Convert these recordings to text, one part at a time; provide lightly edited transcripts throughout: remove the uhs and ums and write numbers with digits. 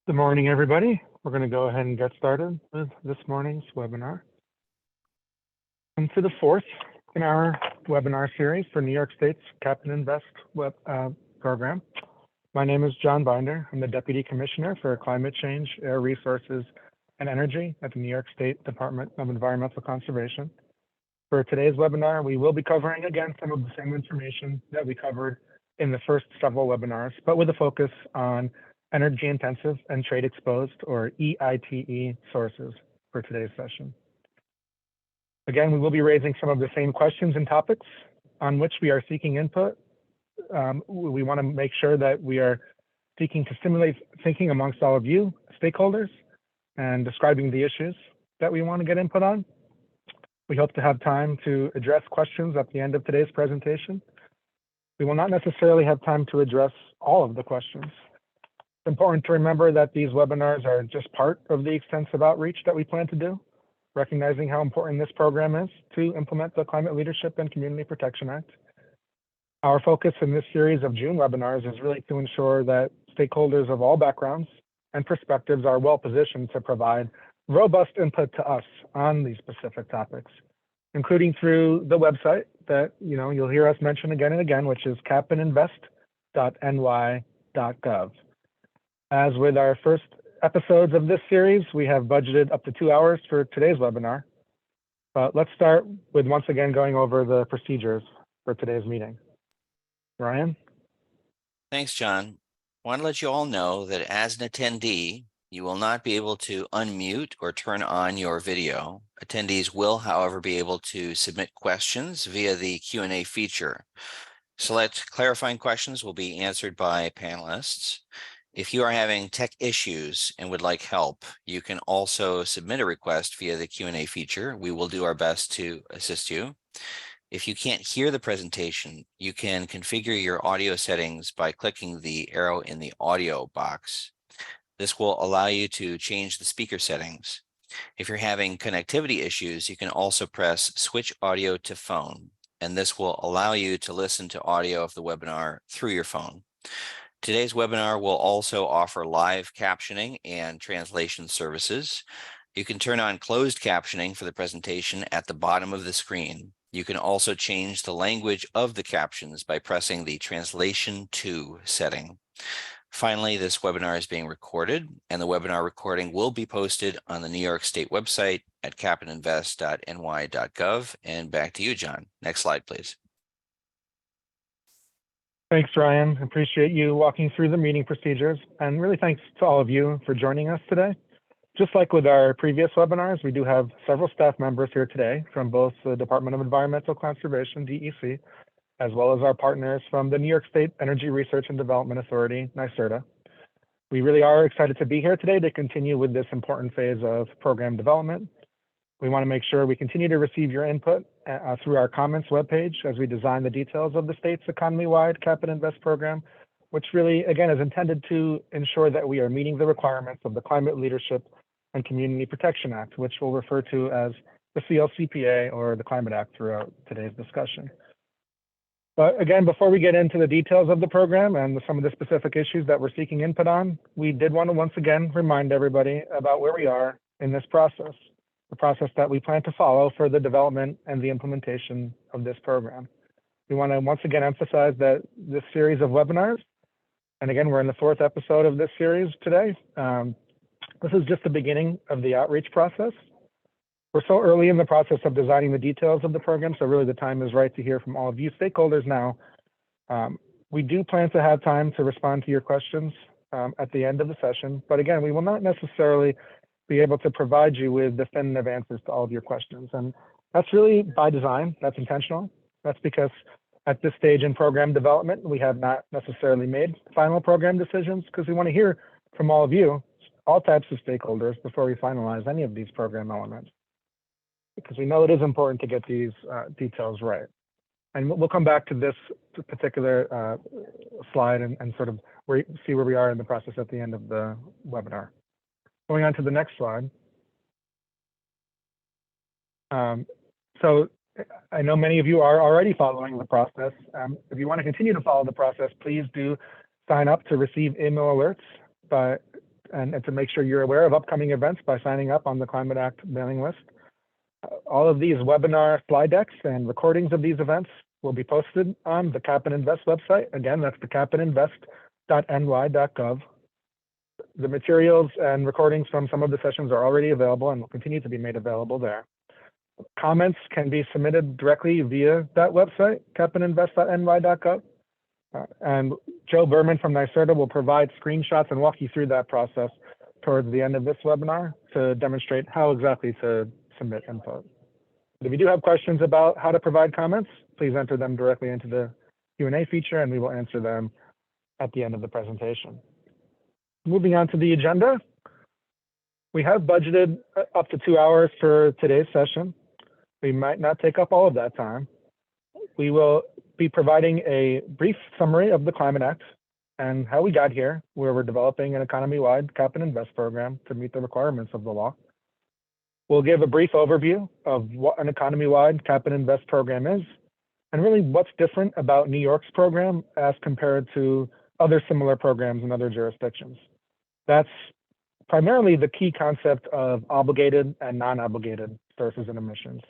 Good morning, everybody. We're going to go ahead and get started with this morning's webinar. And to the fourth in our webinar series for New York State's Cap and Invest program. My name is John Binder. I'm the Deputy Commissioner for Climate Change, Air Resources, and Energy at the New York State Department of Environmental Conservation. For today's webinar, we will be covering again some of the same information that we covered in the first several webinars, but with a focus on energy intensive and trade exposed, or EITE, sources for today's session. Again, we will be raising some of the same questions and topics on which we are seeking input. We want to make sure that we are seeking to stimulate thinking amongst all of you stakeholders and describing the issues that we want to get input on. We hope to have time to address questions at the end of today's presentation. We will not necessarily have time to address all of the questions. It's important to remember that these webinars are just part of the extensive outreach that we plan to do, recognizing how important this program is to implement the Climate Leadership and Community Protection Act. Our focus in this series of June webinars is really to ensure that stakeholders of all backgrounds and perspectives are well positioned to provide robust input to us on these specific topics, including through the website that you'll hear us mention again and again, which is capandinvest.ny.gov. As with our first episodes of this series, we have budgeted up to 2 hours for today's webinar. But let's start with once again going over the procedures for today's meeting. Ryan? Thanks, John. I want to let you all know that as an attendee, you will not be able to unmute or turn on your video. Attendees will, however, be able to submit questions via the Q&A feature. Select clarifying questions will be answered by panelists. If you are having tech issues and would like help, you can also submit a request via the Q&A feature. We will do our best to assist you. If you can't hear the presentation, you can configure your audio settings by clicking the arrow in the audio box. This will allow you to change the speaker settings. If you're having connectivity issues, you can also press switch audio to phone, and this will allow you to listen to audio of the webinar through your phone. Today's webinar will also offer live captioning and translation services. You can turn on closed captioning for the presentation at the bottom of the screen. You can also change the language of the captions by pressing the translation to setting. Finally, this webinar is being recorded, and the webinar recording will be posted on the New York State website at capandinvest.ny.gov. And back to you, John. Next slide, please. Thanks, Ryan. Appreciate you walking through the meeting procedures, and really thanks to all of you for joining us today. Just like with our previous webinars, we do have several staff members here today from both the Department of Environmental Conservation, DEC, as well as our partners from the New York State Energy Research and Development Authority, NYSERDA. We really are excited to be here today to continue with this important phase of program development. We want to make sure we continue to receive your input through our comments webpage as we design the details of the state's economy-wide Cap and Invest program, which really, again, is intended to ensure that we are meeting the requirements of the Climate Leadership and Community Protection Act, which we'll refer to as the CLCPA or the Climate Act throughout today's discussion. But again, before we get into the details of the program and some of the specific issues that we're seeking input on, we did want to once again remind everybody about where we are in this process, the process that we plan to follow for the development and the implementation of this program. We want to once again emphasize that this series of webinars, and again, we're in the fourth episode of this series today. This is just the beginning of the outreach process. We're so early in the process of designing the details of the program, so really the time is right to hear from all of you stakeholders now. We do plan to have time to respond to your questions at the end of the session, but again, we will not necessarily be able to provide you with definitive answers to all of your questions. And that's really by design, that's intentional. That's because at this stage in program development, we have not necessarily made final program decisions because we want to hear from all of you, all types of stakeholders, before we finalize any of these program elements. Because we know it is important to get these details right. And we'll come back to this particular slide and sort of see where we are in the process at the end of the webinar. Going on to the next slide. So I know many of you are already following the process. If you want to continue to follow the process, please do sign up to receive email alerts and to make sure you're aware of upcoming events by signing up on the Climate Act mailing list. All of these webinar slide decks and recordings of these events will be posted on the Cap and Invest website. Again, that's the capandinvest.ny.gov. The materials and recordings from some of the sessions are already available and will continue to be made available there. Comments can be submitted directly via that website, capandinvest.ny.gov. And Joe Berman from NYSERDA will provide screenshots and walk you through that process towards the end of this webinar to demonstrate how exactly to submit input. If you do have questions about how to provide comments, please enter them directly into the Q&A feature and we will answer them at the end of the presentation. Moving on to the agenda, we have budgeted up to 2 hours for today's session. We might not take up all of that time. We will be providing a brief summary of the Climate Act and how we got here, where we're developing an economy-wide cap and invest program to meet the requirements of the law. We'll give a brief overview of what an economy-wide cap and invest program is, and really what's different about New York's program as compared to other similar programs in other jurisdictions. That's primarily the key concept of obligated and non-obligated sources and emissions.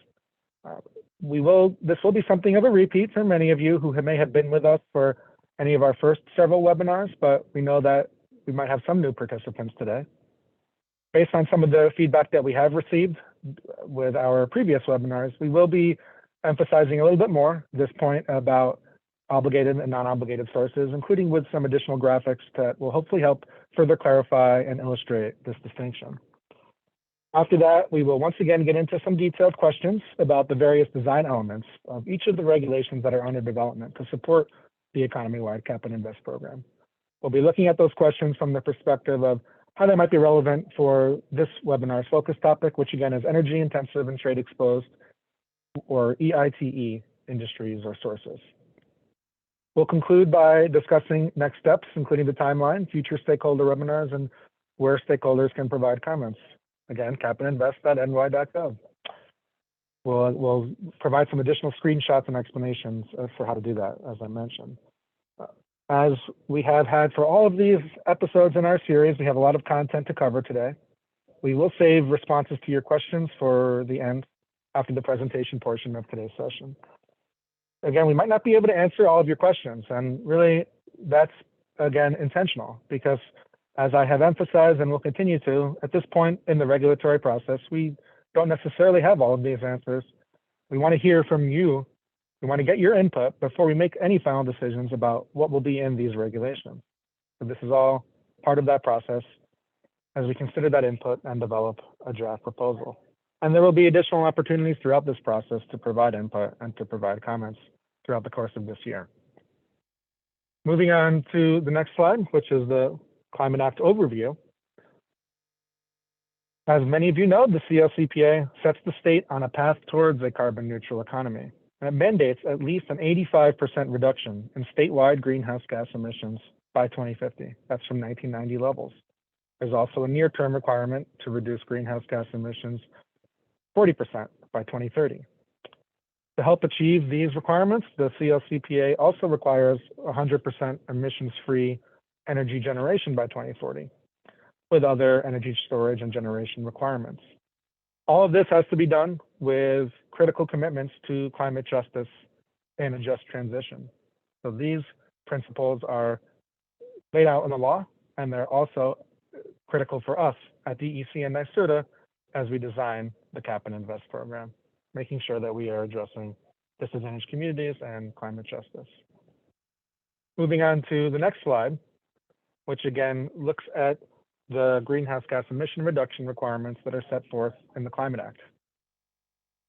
This will be something of a repeat for many of you who may have been with us for any of our first several webinars, but we know that we might have some new participants today. Based on some of the feedback that we have received with our previous webinars, we will be emphasizing a little bit more at this point about obligated and non-obligated sources, including with some additional graphics that will hopefully help further clarify and illustrate this distinction. After that, we will once again get into some detailed questions about the various design elements of each of the regulations that are under development to support the economy-wide cap and invest program. We'll be looking at those questions from the perspective of how they might be relevant for this webinar's focus topic, which again is energy intensive and trade exposed, or EITE industries or sources. We'll conclude by discussing next steps, including the timeline, future stakeholder webinars, and where stakeholders can provide comments. Again, capandinvest.ny.gov. We'll provide some additional screenshots and explanations for how to do that, as I mentioned. As we have had for all of these episodes in our series, we have a lot of content to cover today. We will save responses to your questions for the end after the presentation portion of today's session. Again, we might not be able to answer all of your questions, and really that's, again, intentional, because as I have emphasized and will continue to, at this point in the regulatory process, we don't necessarily have all of these answers. We want to hear from you. We want to get your input before we make any final decisions about what will be in these regulations. So this is all part of that process as we consider that input and develop a draft proposal. And there will be additional opportunities throughout this process to provide input and to provide comments throughout the course of this year. Moving on to the next slide, which is the Climate Act overview. As many of you know, the CLCPA sets the state on a path towards a carbon neutral economy. And it mandates at least an 85% reduction in statewide greenhouse gas emissions by 2050. That's from 1990 levels. There's also a near-term requirement to reduce greenhouse gas emissions 40% by 2030. To help achieve these requirements, the CLCPA also requires 100% emissions-free energy generation by 2040, with other energy storage and generation requirements. All of this has to be done with critical commitments to climate justice and a just transition. So these principles are laid out in the law, and they're also critical for us at DEC and NYSERDA as we design the Cap and Invest program, making sure that we are addressing disadvantaged communities and climate justice. Moving on to the next slide, which again looks at the greenhouse gas emission reduction requirements that are set forth in the Climate Act.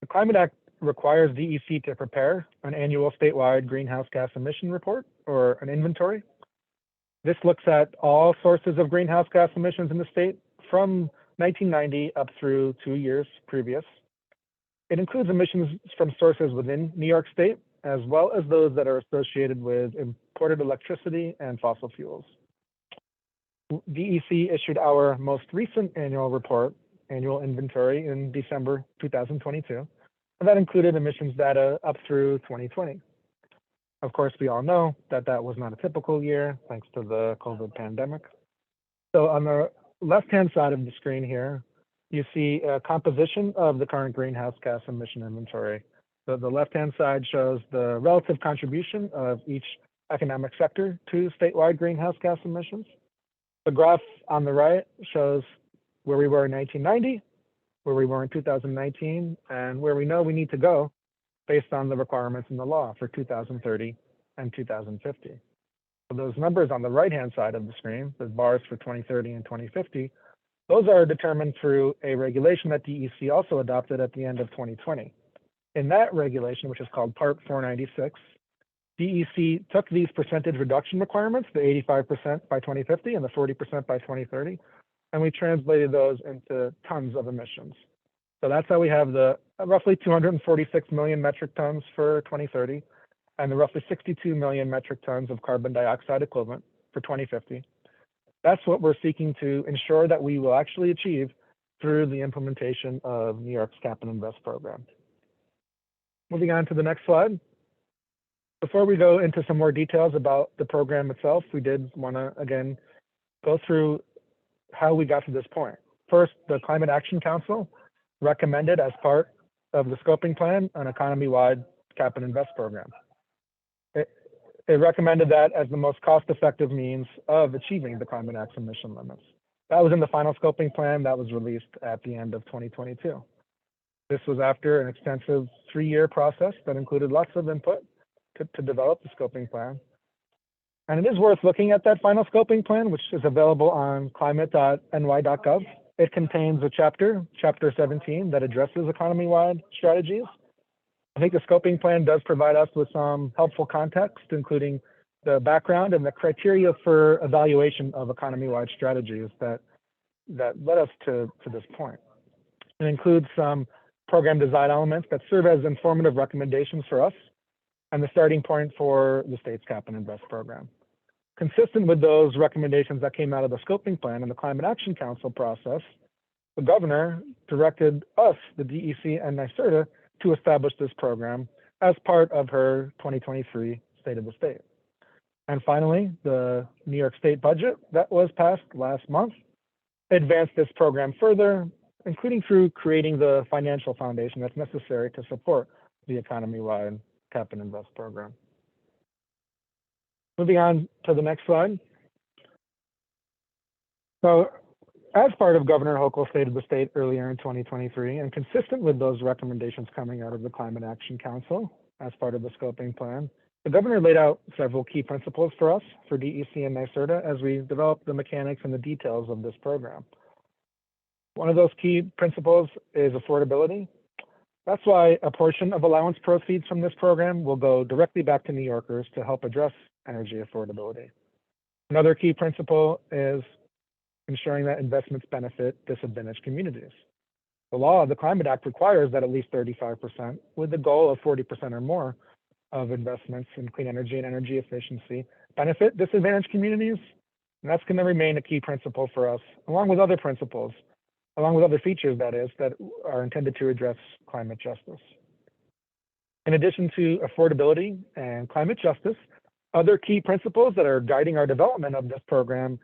The Climate Act requires DEC to prepare an annual statewide greenhouse gas emission report, or an inventory. This looks at all sources of greenhouse gas emissions in the state from 1990 up through 2 years previous. It includes emissions from sources within New York State, as well as those that are associated with imported electricity and fossil fuels. DEC issued our most recent annual report, annual inventory, in December 2022, and that included emissions data up through 2020. Of course, we all know that that was not a typical year, thanks to the COVID pandemic. So on the left-hand side of the screen here, you see a composition of the current greenhouse gas emission inventory. So the left-hand side shows the relative contribution of each economic sector to statewide greenhouse gas emissions. The graph on the right shows where we were in 1990, where we were in 2019, and where we know we need to go based on the requirements in the law for 2030 and 2050. So those numbers on the right-hand side of the screen, the bars for 2030 and 2050, those are determined through a regulation that DEC also adopted at the end of 2020. In that regulation, which is called Part 496, DEC took these percentage reduction requirements, the 85% by 2050 and the 40% by 2030, and we translated those into tons of emissions. So that's how we have the roughly 246 million metric tons for 2030 and the roughly 62 million metric tons of carbon dioxide equivalent for 2050. That's what we're seeking to ensure that we will actually achieve through the implementation of New York's Cap and Invest program. Moving on to the next slide. Before we go into some more details about the program itself, we did want to, again, go through how we got to this point. First, the Climate Action Council recommended as part of the scoping plan an economy-wide Cap and Invest program. It recommended that as the most cost-effective means of achieving the climate action emission limits. That was in the final scoping plan that was released at the end of 2022. This was after an extensive 3-year process that included lots of input to develop the scoping plan. And it is worth looking at that final scoping plan, which is available on climate.ny.gov. It contains a chapter 17, that addresses economy-wide strategies. I think the scoping plan does provide us with some helpful context, including the background and the criteria for evaluation of economy-wide strategies that led us to this point. It includes some program design elements that serve as informative recommendations for us and the starting point for the state's Cap and Invest program. Consistent with those recommendations that came out of the scoping plan and the Climate Action Council process, the governor directed us, the DEC and NYSERDA, to establish this program as part of her 2023 State of the State. And finally, the New York State budget that was passed last month advanced this program further, including through creating the financial foundation that's necessary to support the economy-wide Cap and Invest program. Moving on to the next slide. So, as part of Governor Hochul's State of the State earlier in 2023, and consistent with those recommendations coming out of the Climate Action Council as part of the scoping plan, the governor laid out several key principles for us, for DEC and NYSERDA, as we developed the mechanics and the details of this program. One of those key principles is affordability. That's why a portion of allowance proceeds from this program will go directly back to New Yorkers to help address energy affordability. Another key principle is ensuring that investments benefit disadvantaged communities. The law, the Climate Act, requires that at least 35%, with the goal of 40% or more of investments in clean energy and energy efficiency, benefit disadvantaged communities. And that's going to remain a key principle for us, along with other principles, along with other features, that is, that are intended to address climate justice. In addition to affordability and climate justice, other key principles that are guiding our development of this program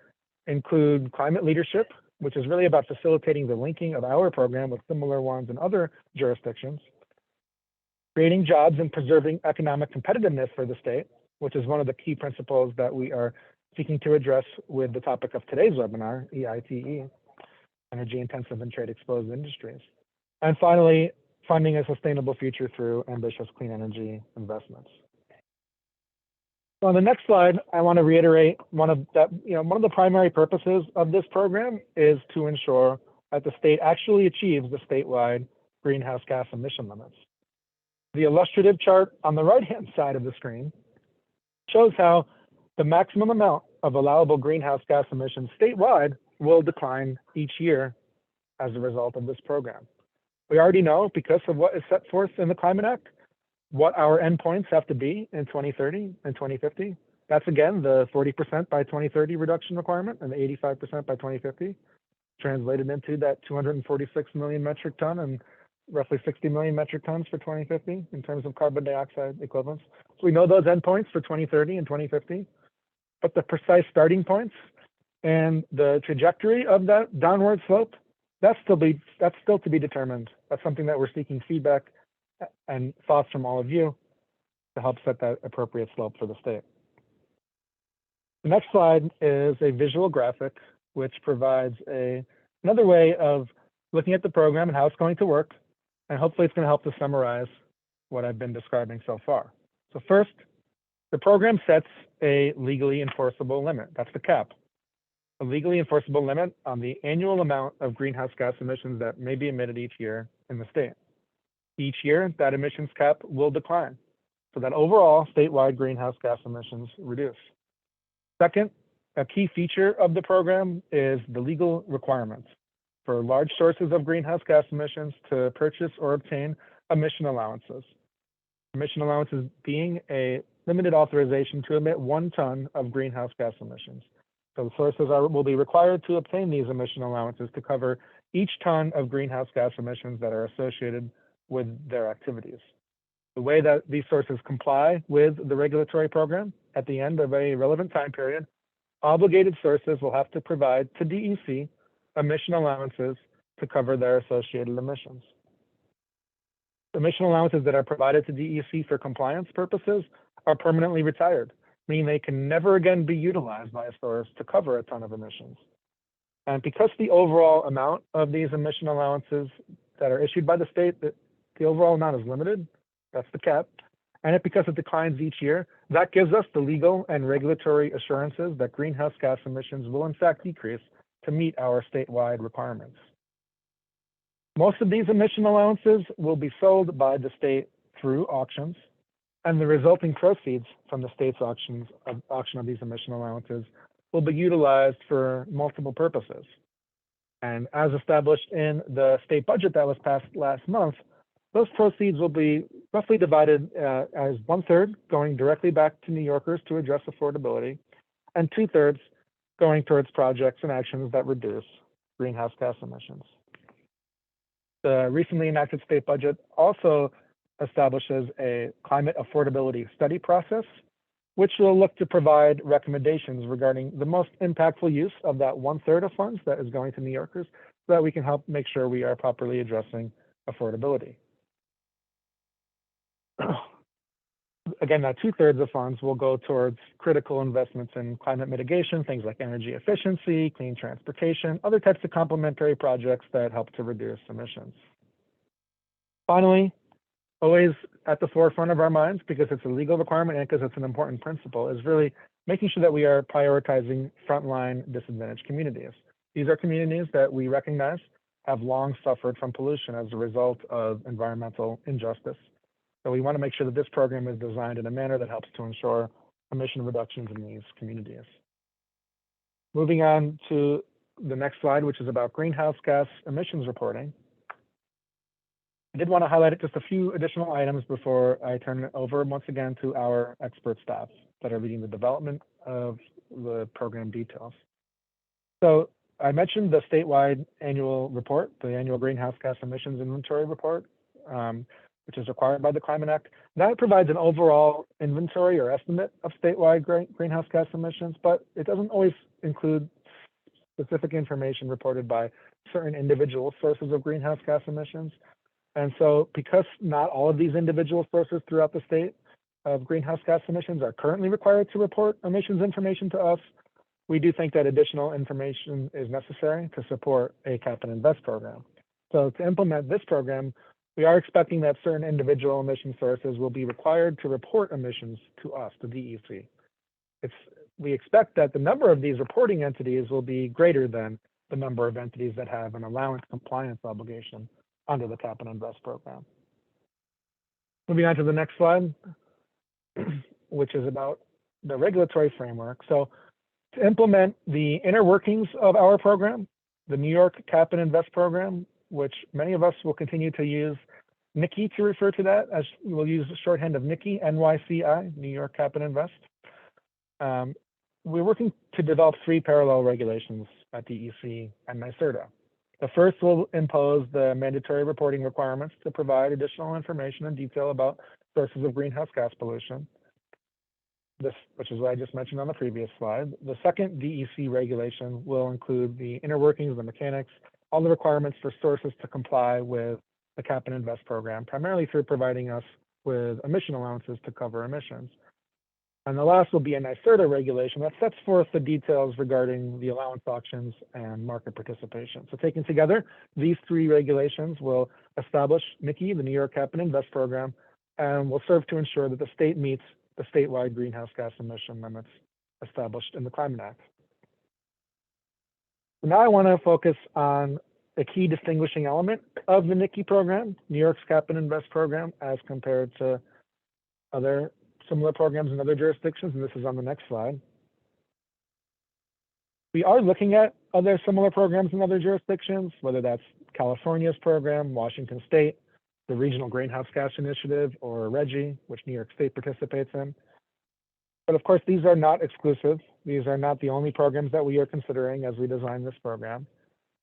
include climate leadership, which is really about facilitating the linking of our program with similar ones in other jurisdictions, creating jobs and preserving economic competitiveness for the state, which is one of the key principles that we are seeking to address with the topic of today's webinar, EITE, Energy Intensive and Trade Exposed Industries. And finally, funding a sustainable future through ambitious clean energy investments. So on the next slide, I want to reiterate one of the primary purposes of this program is to ensure that the state actually achieves the statewide greenhouse gas emission limits. The illustrative chart on the right-hand side of the screen shows how the maximum amount of allowable greenhouse gas emissions statewide will decline each year as a result of this program. We already know, because of what is set forth in the Climate Act, what our endpoints have to be in 2030 and 2050. That's, again, the 40% by 2030 reduction requirement and the 85% by 2050, translated into that 246 million metric ton and roughly 60 million metric tons for 2050 in terms of carbon dioxide equivalents. So we know those endpoints for 2030 and 2050, but the precise starting points And the trajectory of that downward slope, that's still to be determined. That's something that we're seeking feedback and thoughts from all of you to help set that appropriate slope for the state. The next slide is a visual graphic, which provides another way of looking at the program and how it's going to work. And hopefully it's going to help to summarize what I've been describing so far. So first, the program sets a legally enforceable limit. That's the cap. A legally enforceable limit on the annual amount of greenhouse gas emissions that may be emitted each year in the state. Each year, that emissions cap will decline, so that overall statewide greenhouse gas emissions reduce. Second, a key feature of the program is the legal requirements for large sources of greenhouse gas emissions to purchase or obtain emission allowances. Emission allowances being a limited authorization to emit 1 ton of greenhouse gas emissions. So the sources will be required to obtain these emission allowances to cover each ton of greenhouse gas emissions that are associated with their activities. The way that these sources comply with the regulatory program, at the end of a relevant time period, obligated sources will have to provide to DEC emission allowances to cover their associated emissions. Emission allowances that are provided to DEC for compliance purposes are permanently retired, meaning they can never again be utilized by a source to cover a ton of emissions. And because the overall amount of these emission allowances that are issued by the state, the overall amount is limited, that's the cap, and because it declines each year, that gives us the legal and regulatory assurances that greenhouse gas emissions will in fact decrease to meet our statewide requirements. Most of these emission allowances will be sold by the state through auctions, and the resulting proceeds from the state's auction of these emission allowances will be utilized for multiple purposes. And as established in the state budget that was passed last month, those proceeds will be roughly divided as 1/3 going directly back to New Yorkers to address affordability, and 2/3 going towards projects and actions that reduce greenhouse gas emissions. The recently enacted state budget also establishes a climate affordability study process, which will look to provide recommendations regarding the most impactful use of that 1/3 of funds that is going to New Yorkers, so that we can help make sure we are properly addressing affordability. Again, that 2/3 of funds will go towards critical investments in climate mitigation, things like energy efficiency, clean transportation, other types of complementary projects that help to reduce emissions. Finally, always at the forefront of our minds, because it's a legal requirement and because it's an important principle, is really making sure that we are prioritizing frontline disadvantaged communities. These are communities that we recognize have long suffered from pollution as a result of environmental injustice. So we want to make sure that this program is designed in a manner that helps to ensure emission reductions in these communities. Moving on to the next slide, which is about greenhouse gas emissions reporting. I did want to highlight just a few additional items before I turn it over once again to our expert staff that are leading the development of the program details. So I mentioned the statewide annual report, the annual greenhouse gas emissions inventory report, which is required by the Climate Act. That provides an overall inventory or estimate of statewide greenhouse gas emissions, but it doesn't always include specific information reported by certain individual sources of greenhouse gas emissions. And so because not all of these individual sources throughout the state of greenhouse gas emissions are currently required to report emissions information to us, we do think that additional information is necessary to support a cap and invest program. So to implement this program, we are expecting that certain individual emission sources will be required to report emissions to us, the DEC. We expect that the number of these reporting entities will be greater than the number of entities that have an allowance compliance obligation under the cap and invest program. Moving on to the next slide, which is about the regulatory framework. So to implement the inner workings of our program, the New York Cap and Invest program, which many of us will continue to use NICI to refer to that, as we'll use the shorthand of NICI, NYCI, New York Cap and Invest. We're working to develop 3 parallel regulations at DEC and NYSERDA. The first will impose the mandatory reporting requirements to provide additional information and detail about sources of greenhouse gas pollution. which is what I just mentioned on the previous slide. The second DEC regulation will include the inner workings, the mechanics, all the requirements for sources to comply with the Cap and Invest program, primarily through providing us with emission allowances to cover emissions. And the last will be a NYSERDA regulation that sets forth the details regarding the allowance auctions and market participation. So taken together, these three regulations will establish NYSERDA, the New York Cap and Invest program, and will serve to ensure that the state meets the statewide greenhouse gas emission limits established in the Climate Act. Now I want to focus on a key distinguishing element of the NYSERDA program, New York's Cap and Invest program, as compared to other similar programs in other jurisdictions, and this is on the next slide. We are looking at other similar programs in other jurisdictions, whether that's California's program, Washington State, the Regional Greenhouse Gas Initiative, or RGGI, which New York State participates in. But of course, these are not exclusive. These are not the only programs that we are considering as we design this program.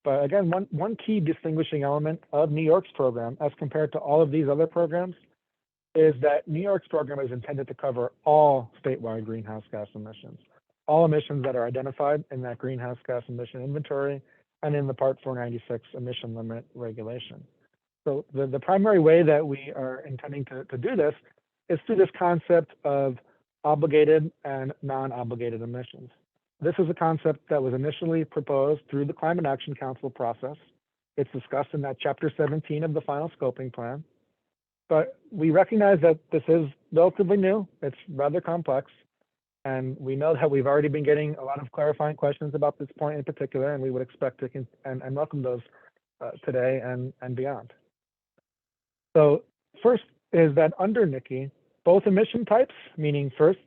But again, one key distinguishing element of New York's program as compared to all of these other programs is that New York's program is intended to cover all statewide greenhouse gas emissions, all emissions that are identified in that greenhouse gas emission inventory and in the Part 496 emission limit regulation. So the primary way that we are intending to do this is through this concept of obligated and non-obligated emissions. This is a concept that was initially proposed through the Climate Action Council process. It's discussed in that Chapter 17 of the final scoping plan. But we recognize that this is relatively new. It's rather complex. And we know that we've already been getting a lot of clarifying questions about this point in particular, and we would expect to and welcome those today and beyond. So first is that under NYSERDA, both emission types, meaning first,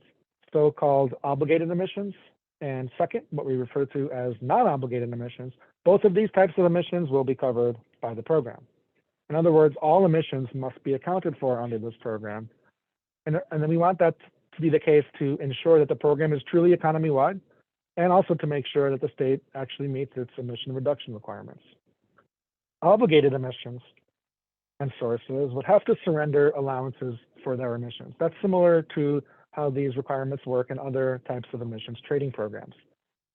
so-called obligated emissions, and second, what we refer to as non-obligated emissions, both of these types of emissions will be covered by the program. In other words, all emissions must be accounted for under this program. And then we want that to be the case to ensure that the program is truly economy-wide, and also to make sure that the state actually meets its emission reduction requirements. Obligated emissions and sources would have to surrender allowances for their emissions. That's similar to how these requirements work in other types of emissions trading programs.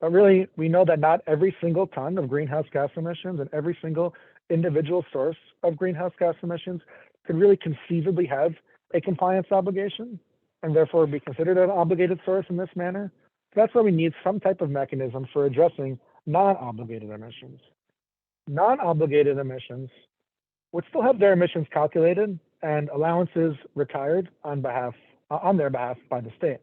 But really, we know that not every single ton of greenhouse gas emissions and every single individual source of greenhouse gas emissions could really conceivably have a compliance obligation and therefore be considered an obligated source in this manner. So that's why we need some type of mechanism for addressing non-obligated emissions. Non-obligated emissions would still have their emissions calculated and allowances retired on their behalf by the state.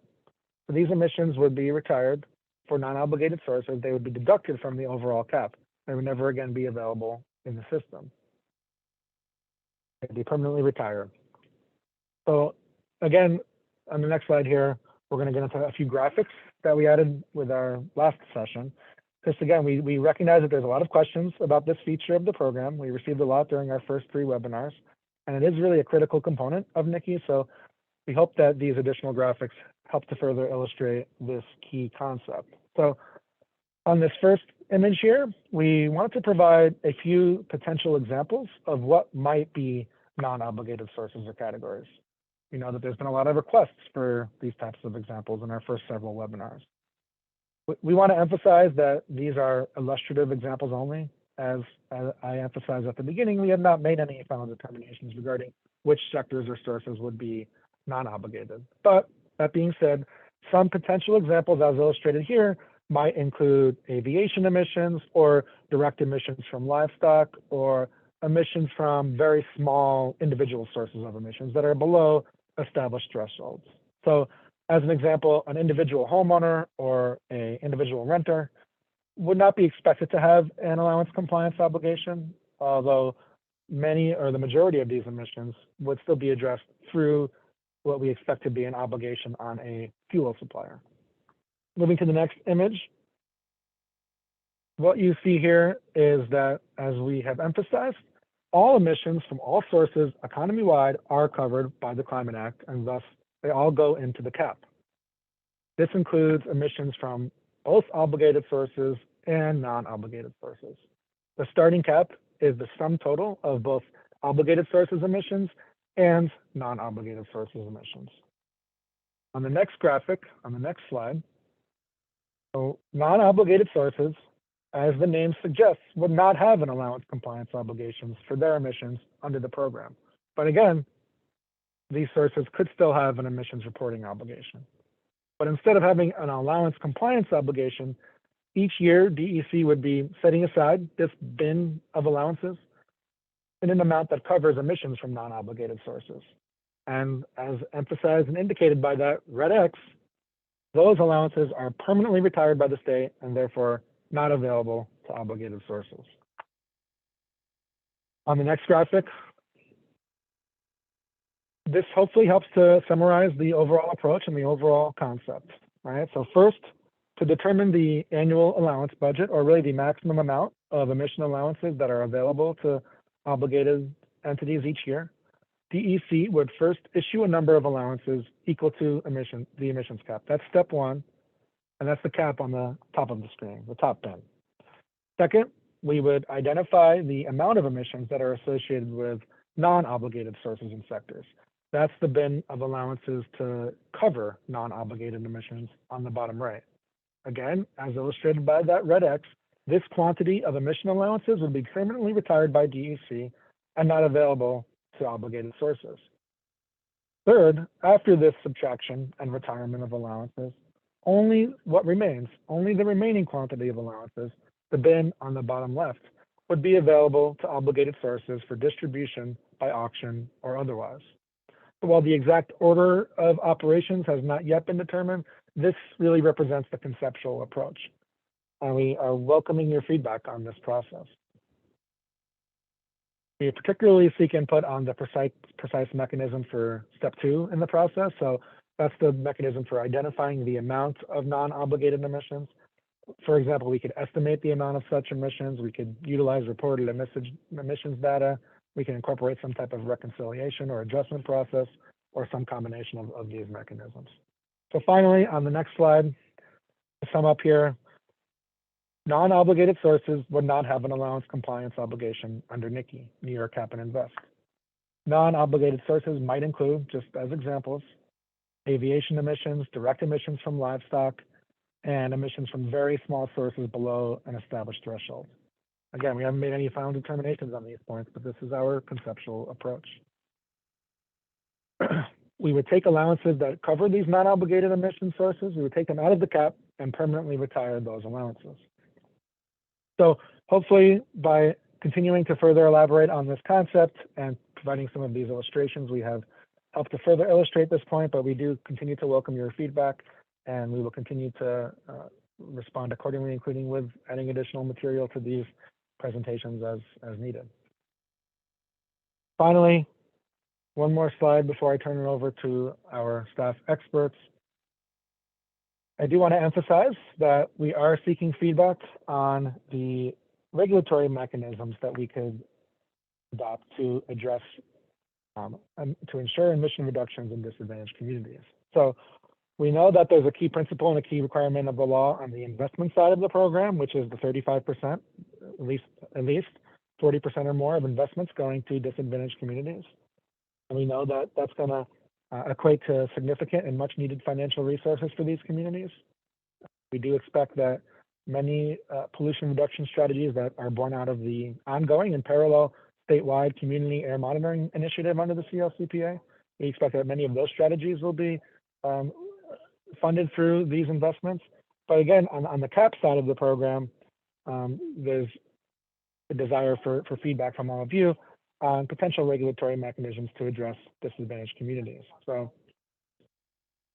So these emissions would be retired for non-obligated sources. They would be deducted from the overall cap. They would never again be available in the system. They'd be permanently retired. So again, on the next slide here, we're going to get into a few graphics that we added with our last session. Because again, we recognize that there's a lot of questions about this feature of the program. We received a lot during our first 3 webinars, and it is really a critical component of NYSERDA. So we hope that these additional graphics help to further illustrate this key concept. So on this first image here, we want to provide a few potential examples of what might be non-obligated sources or categories. We know that there's been a lot of requests for these types of examples in our first several webinars. We want to emphasize that these are illustrative examples only. As I emphasized at the beginning, we have not made any final determinations regarding which sectors or sources would be non-obligated. But that being said, some potential examples as illustrated here might include aviation emissions or direct emissions from livestock or emissions from very small individual sources of emissions that are below established thresholds. So as an example, an individual homeowner or an individual renter would not be expected to have an allowance compliance obligation, although many or the majority of these emissions would still be addressed through what we expect to be an obligation on a fuel supplier. Moving to the next image, what you see here is that, as we have emphasized, all emissions from all sources economy-wide are covered by the Climate Act, and thus they all go into the cap. This includes emissions from both obligated sources and non-obligated sources. The starting cap is the sum total of both obligated sources emissions and non-obligated sources emissions. On the next graphic, on the next slide, so non-obligated sources, as the name suggests, would not have an allowance compliance obligations for their emissions under the program. But again, these sources could still have an emissions reporting obligation. But instead of having an allowance compliance obligation, each year DEC would be setting aside this bin of allowances in an amount that covers emissions from non-obligated sources. And as emphasized and indicated by that red X, those allowances are permanently retired by the state and therefore not available to obligated sources. On the next graphic, this hopefully helps to summarize the overall approach and the overall concept, right? So first, to determine the annual allowance budget, or really the maximum amount of emission allowances that are available to obligated entities each year, DEC would first issue a number of allowances equal to the emissions cap. That's step one, and that's the cap on the top of the screen, the top bin. Second, we would identify the amount of emissions that are associated with non-obligated sources and sectors. That's the bin of allowances to cover non-obligated emissions on the bottom right. Again, as illustrated by that red X, this quantity of emission allowances would be permanently retired by DEC and not available to obligated sources. Third, after this subtraction and retirement of allowances, only what remains, only the remaining quantity of allowances, the bin on the bottom left, would be available to obligated sources for distribution by auction or otherwise. But while the exact order of operations has not yet been determined, this really represents the conceptual approach. And we are welcoming your feedback on this process. We particularly seek input on the precise mechanism for step two in the process. So that's the mechanism for identifying the amount of non-obligated emissions. For example, we could estimate the amount of such emissions. We could utilize reported emissions data. We can incorporate some type of reconciliation or adjustment process, or some combination of these mechanisms. So finally, on the next slide, to sum up here, non-obligated sources would not have an allowance compliance obligation under NYSERDA, New York Cap and Invest. Non-obligated sources might include, just as examples, aviation emissions, direct emissions from livestock, and emissions from very small sources below an established threshold. Again, we haven't made any final determinations on these points, but this is our conceptual approach. We would take allowances that cover these non-obligated emission sources, we would take them out of the cap and permanently retire those allowances. So hopefully by continuing to further elaborate on this concept and providing some of these illustrations, we have helped to further illustrate this point, but we do continue to welcome your feedback, and we will continue to respond accordingly, including with adding additional material to these presentations as needed. Finally, one more slide before I turn it over to our staff experts. I do want to emphasize that we are seeking feedback on the regulatory mechanisms that we could adopt to address and to ensure emission reductions in disadvantaged communities. So we know that there's a key principle and a key requirement of the law on the investment side of the program, which is the 35%, at least 40% or more of investments going to disadvantaged communities. And we know that that's going to equate to significant and much needed financial resources for these communities. We do expect that many pollution reduction strategies that are born out of the ongoing and parallel statewide community air monitoring initiative under the CLCPA, we expect that many of those strategies will be funded through these investments. But again, on the CAP side of the program, there's a desire for feedback from all of you on potential regulatory mechanisms to address disadvantaged communities. So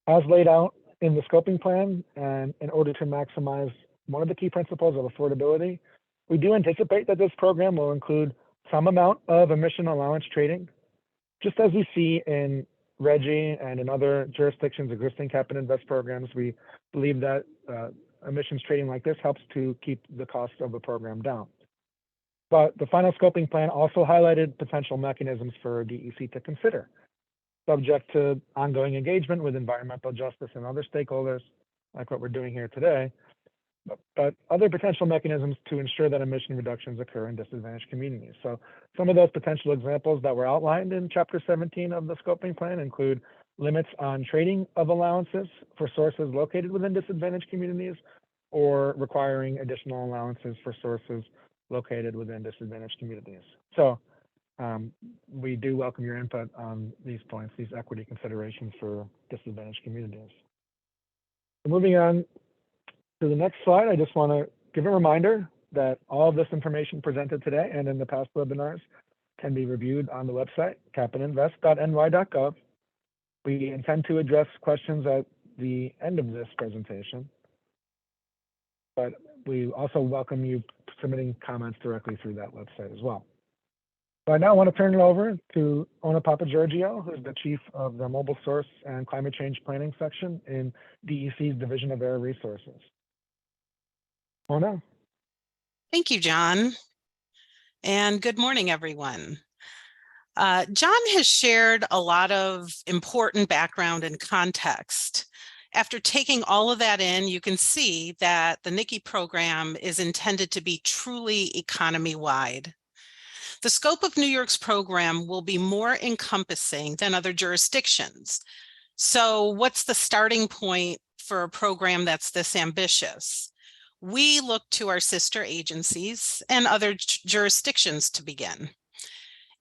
as laid out in the scoping plan, and in order to maximize one of the key principles of affordability, we do anticipate that this program will include some amount of emission allowance trading, just as we see in RGGI and in other jurisdictions existing cap and invest programs. We believe that emissions trading like this helps to keep the cost of the program down. But the final scoping plan also highlighted potential mechanisms for DEC to consider, subject to ongoing engagement with environmental justice and other stakeholders, like what we're doing here today, but other potential mechanisms to ensure that emission reductions occur in disadvantaged communities. So some of those potential examples that were outlined in Chapter 17 of the scoping plan include limits on trading of allowances for sources located within disadvantaged communities, or requiring additional allowances for sources located within disadvantaged communities. So we do welcome your input on these points, these equity considerations for disadvantaged communities. Moving on to the next slide, I just want to give a reminder that all of this information presented today and in the past webinars can be reviewed on the website, capitinvest.ny.gov. We intend to address questions at the end of this presentation, but we also welcome you submitting comments directly through that website as well. So I now want to turn it over to Ona Papageorgiou, who's the Chief of the Mobile Source and Climate Change Planning section in DEC's Division of Air Resources. Ona? Thank you, John. And good morning, everyone. John has shared a lot of important background and context. After taking all of that in, you can see that the NYSERDA program is intended to be truly economy-wide. The scope of New York's program will be more encompassing than other jurisdictions. So what's the starting point for a program that's this ambitious? We look to our sister agencies and other jurisdictions to begin.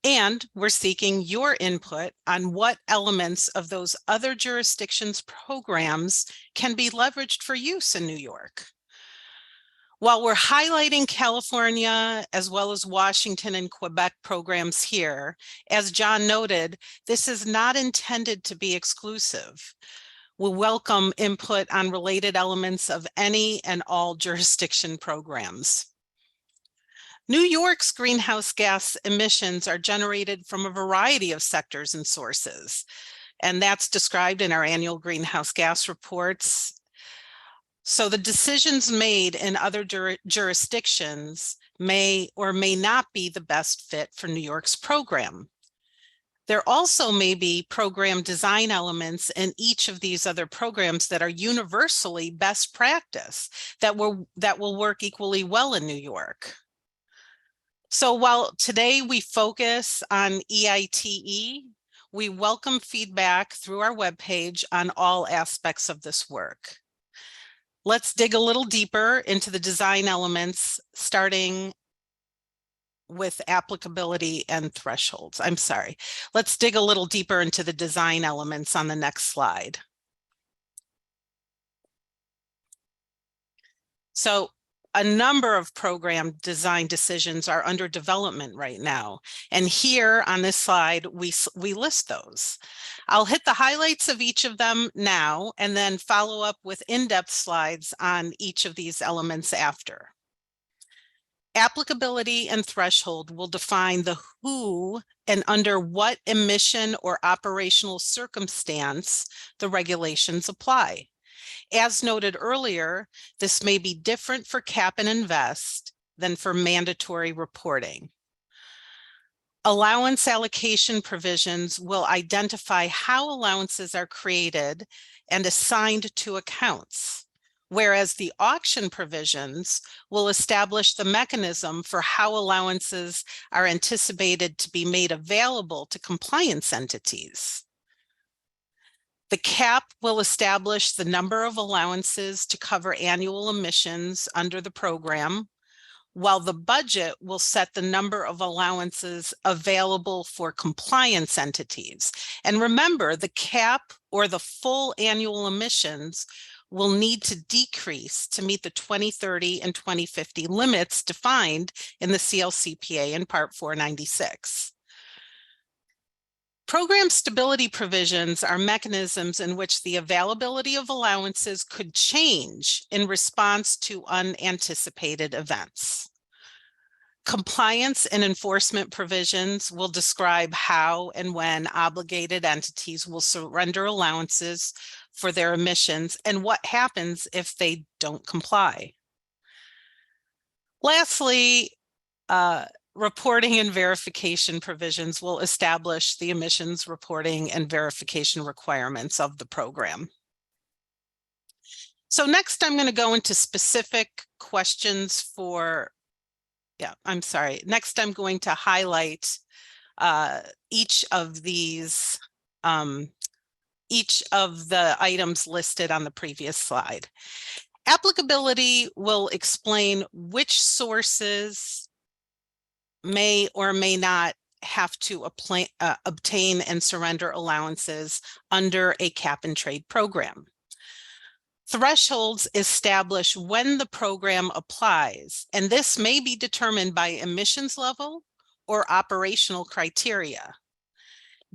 And we're seeking your input on what elements of those other jurisdictions' programs can be leveraged for use in New York. While we're highlighting California as well as Washington and Quebec programs here, as John noted, this is not intended to be exclusive. We'll welcome input on related elements of any and all jurisdiction programs. New York's greenhouse gas emissions are generated from a variety of sectors and sources, and that's described in our annual greenhouse gas reports. So the decisions made in other jurisdictions may or may not be the best fit for New York's program. There also may be program design elements in each of these other programs that are universally best practice that will work equally well in New York. So while today we focus on EITE, we welcome feedback through our webpage on all aspects of this work. Let's dig a little deeper into the design elements, starting with applicability and thresholds. I'm sorry. Let's dig a little deeper into the design elements on the next slide. So a number of program design decisions are under development right now. And here on this slide, we list those. I'll hit the highlights of each of them now and then follow up with in-depth slides on each of these elements after. Applicability and threshold will define the who and under what emission or operational circumstance the regulations apply. As noted earlier, this may be different for cap and invest than for mandatory reporting. Allowance allocation provisions will identify how allowances are created and assigned to accounts, whereas the auction provisions will establish the mechanism for how allowances are anticipated to be made available to compliance entities. The cap will establish the number of allowances to cover annual emissions under the program, while the budget will set the number of allowances available for compliance entities. And remember, the cap or the full annual emissions will need to decrease to meet the 2030 and 2050 limits defined in the CLCPA in Part 496. Program stability provisions are mechanisms in which the availability of allowances could change in response to unanticipated events. Compliance and enforcement provisions will describe how and when obligated entities will surrender allowances for their emissions and what happens if they don't comply. Lastly, reporting and verification provisions will establish the emissions reporting and verification requirements of the program. So next, I'm going to go into specific questions for, next I'm going to highlight each of these each of the items listed on the previous slide. Applicability will explain which sources may or may not have to obtain and surrender allowances under a cap and trade program. Thresholds establish when the program applies, and this may be determined by emissions level or operational criteria.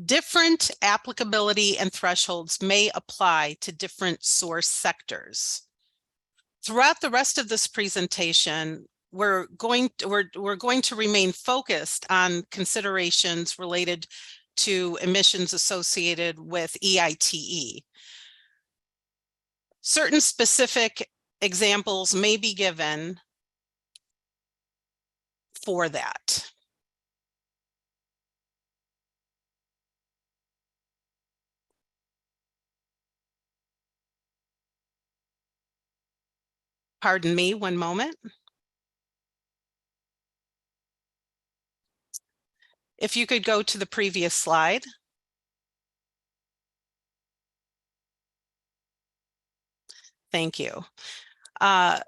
Different applicability and thresholds may apply to different source sectors. Throughout the rest of this presentation, we're going to remain focused on considerations related to emissions associated with EITE. Certain specific examples may be given for that. Pardon me, one moment. If you could go to the previous slide. Thank you. And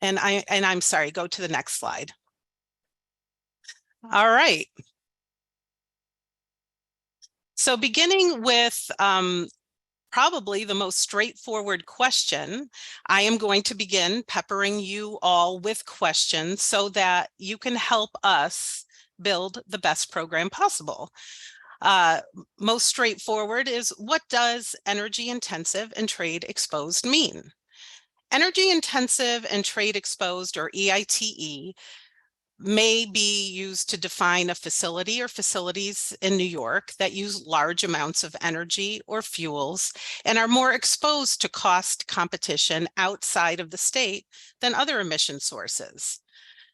I'm sorry, go to the next slide. All right. So beginning with probably the most straightforward question, I am going to begin peppering you all with questions so that you can help us build the best program possible. Most straightforward is, what does energy intensive and trade exposed mean? Energy intensive and trade exposed, or EITE, may be used to define a facility or facilities in New York that use large amounts of energy or fuels and are more exposed to cost competition outside of the state than other emission sources.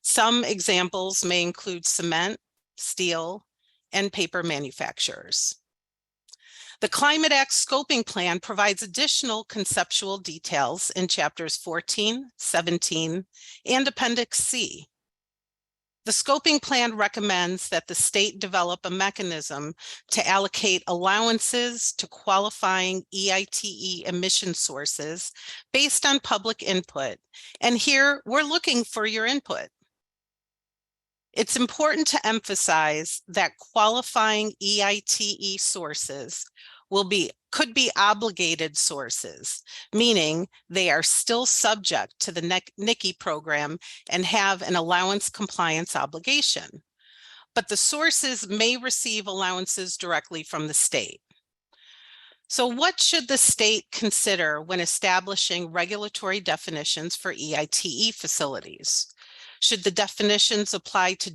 Some examples may include cement, steel, and paper manufacturers. The Climate Act Scoping Plan provides additional conceptual details in chapters 14, 17, and Appendix C. The scoping plan recommends that the state develop a mechanism to allocate allowances to qualifying EITE emission sources based on public input. And here we're looking for your input. It's important to emphasize that qualifying EITE sources could be obligated sources, meaning they are still subject to the NICE program and have an allowance compliance obligation. But the sources may receive allowances directly from the state. So what should the state consider when establishing regulatory definitions for EITE facilities? Should the definitions apply to a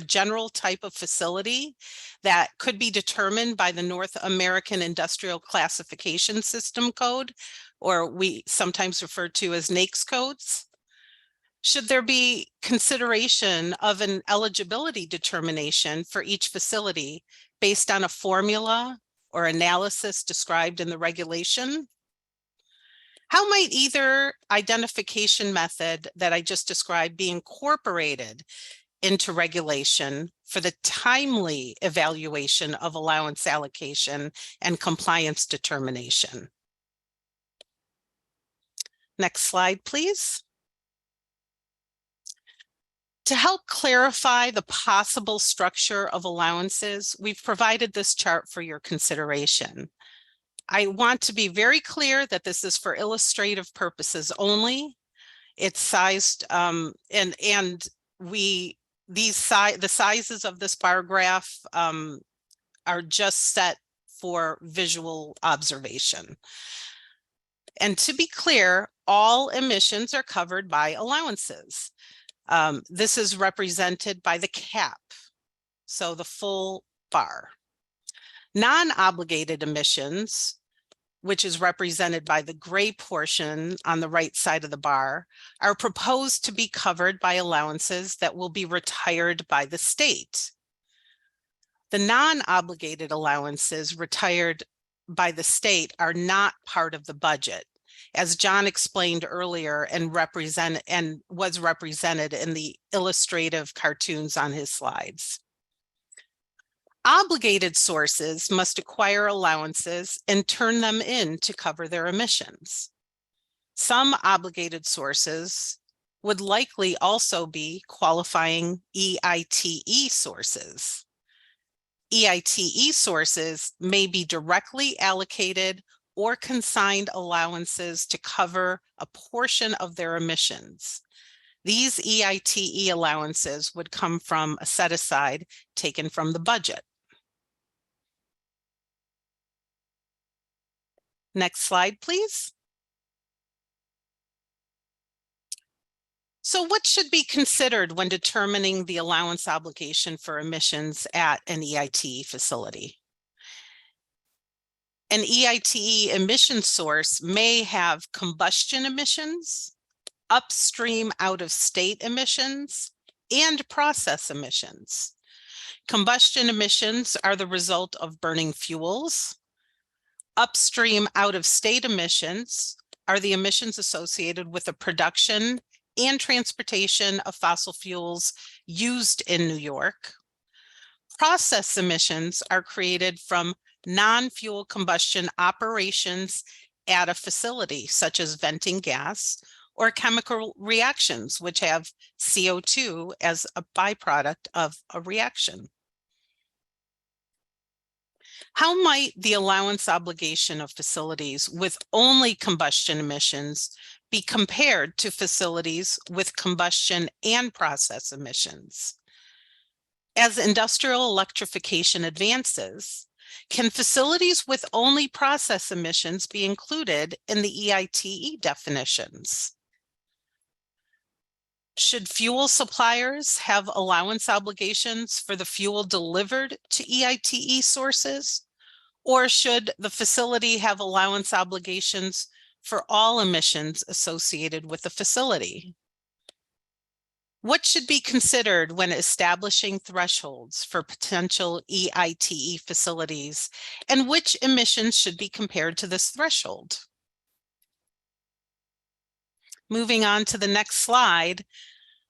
general type of facility that could be determined by the North American Industrial Classification System Code, or we sometimes refer to as NAICS codes? Should there be consideration of an eligibility determination for each facility based on a formula or analysis described in the regulation? How might either identification method that I just described be incorporated into regulation for the timely evaluation of allowance allocation and compliance determination? Next slide, please. To help clarify the possible structure of allowances, we've provided this chart for your consideration. I want to be very clear that this is for illustrative purposes only. It's sized, the sizes of this bar graph are just set for visual observation. And to be clear, all emissions are covered by allowances. This is represented by the cap, so the full bar. Non-obligated emissions, which is represented by the gray portion on the right side of the bar, are proposed to be covered by allowances that will be retired by the state. The non-obligated allowances retired by the state are not part of the budget, as John explained earlier and was represented in the illustrative cartoons on his slides. Obligated sources must acquire allowances and turn them in to cover their emissions. Some obligated sources would likely also be qualifying EITE sources. EITE sources may be directly allocated or consigned allowances to cover a portion of their emissions. These EITE allowances would come from a set aside taken from the budget. Next slide, please. So what should be considered when determining the allowance obligation for emissions at an EITE facility? An EITE emission source may have combustion emissions, upstream out-of-state emissions, and process emissions. Combustion emissions are the result of burning fuels. Upstream out-of-state emissions are the emissions associated with the production and transportation of fossil fuels used in New York. Process emissions are created from non-fuel combustion operations at a facility, such as venting gas or chemical reactions, which have CO2 as a byproduct of a reaction. How might the allowance obligation of facilities with only combustion emissions be compared to facilities with combustion and process emissions? As industrial electrification advances, can facilities with only process emissions be included in the EITE definitions? Should fuel suppliers have allowance obligations for the fuel delivered to EITE sources? Or should the facility have allowance obligations for all emissions associated with the facility? What should be considered when establishing thresholds for potential EITE facilities, and which emissions should be compared to this threshold? Moving on to the next slide,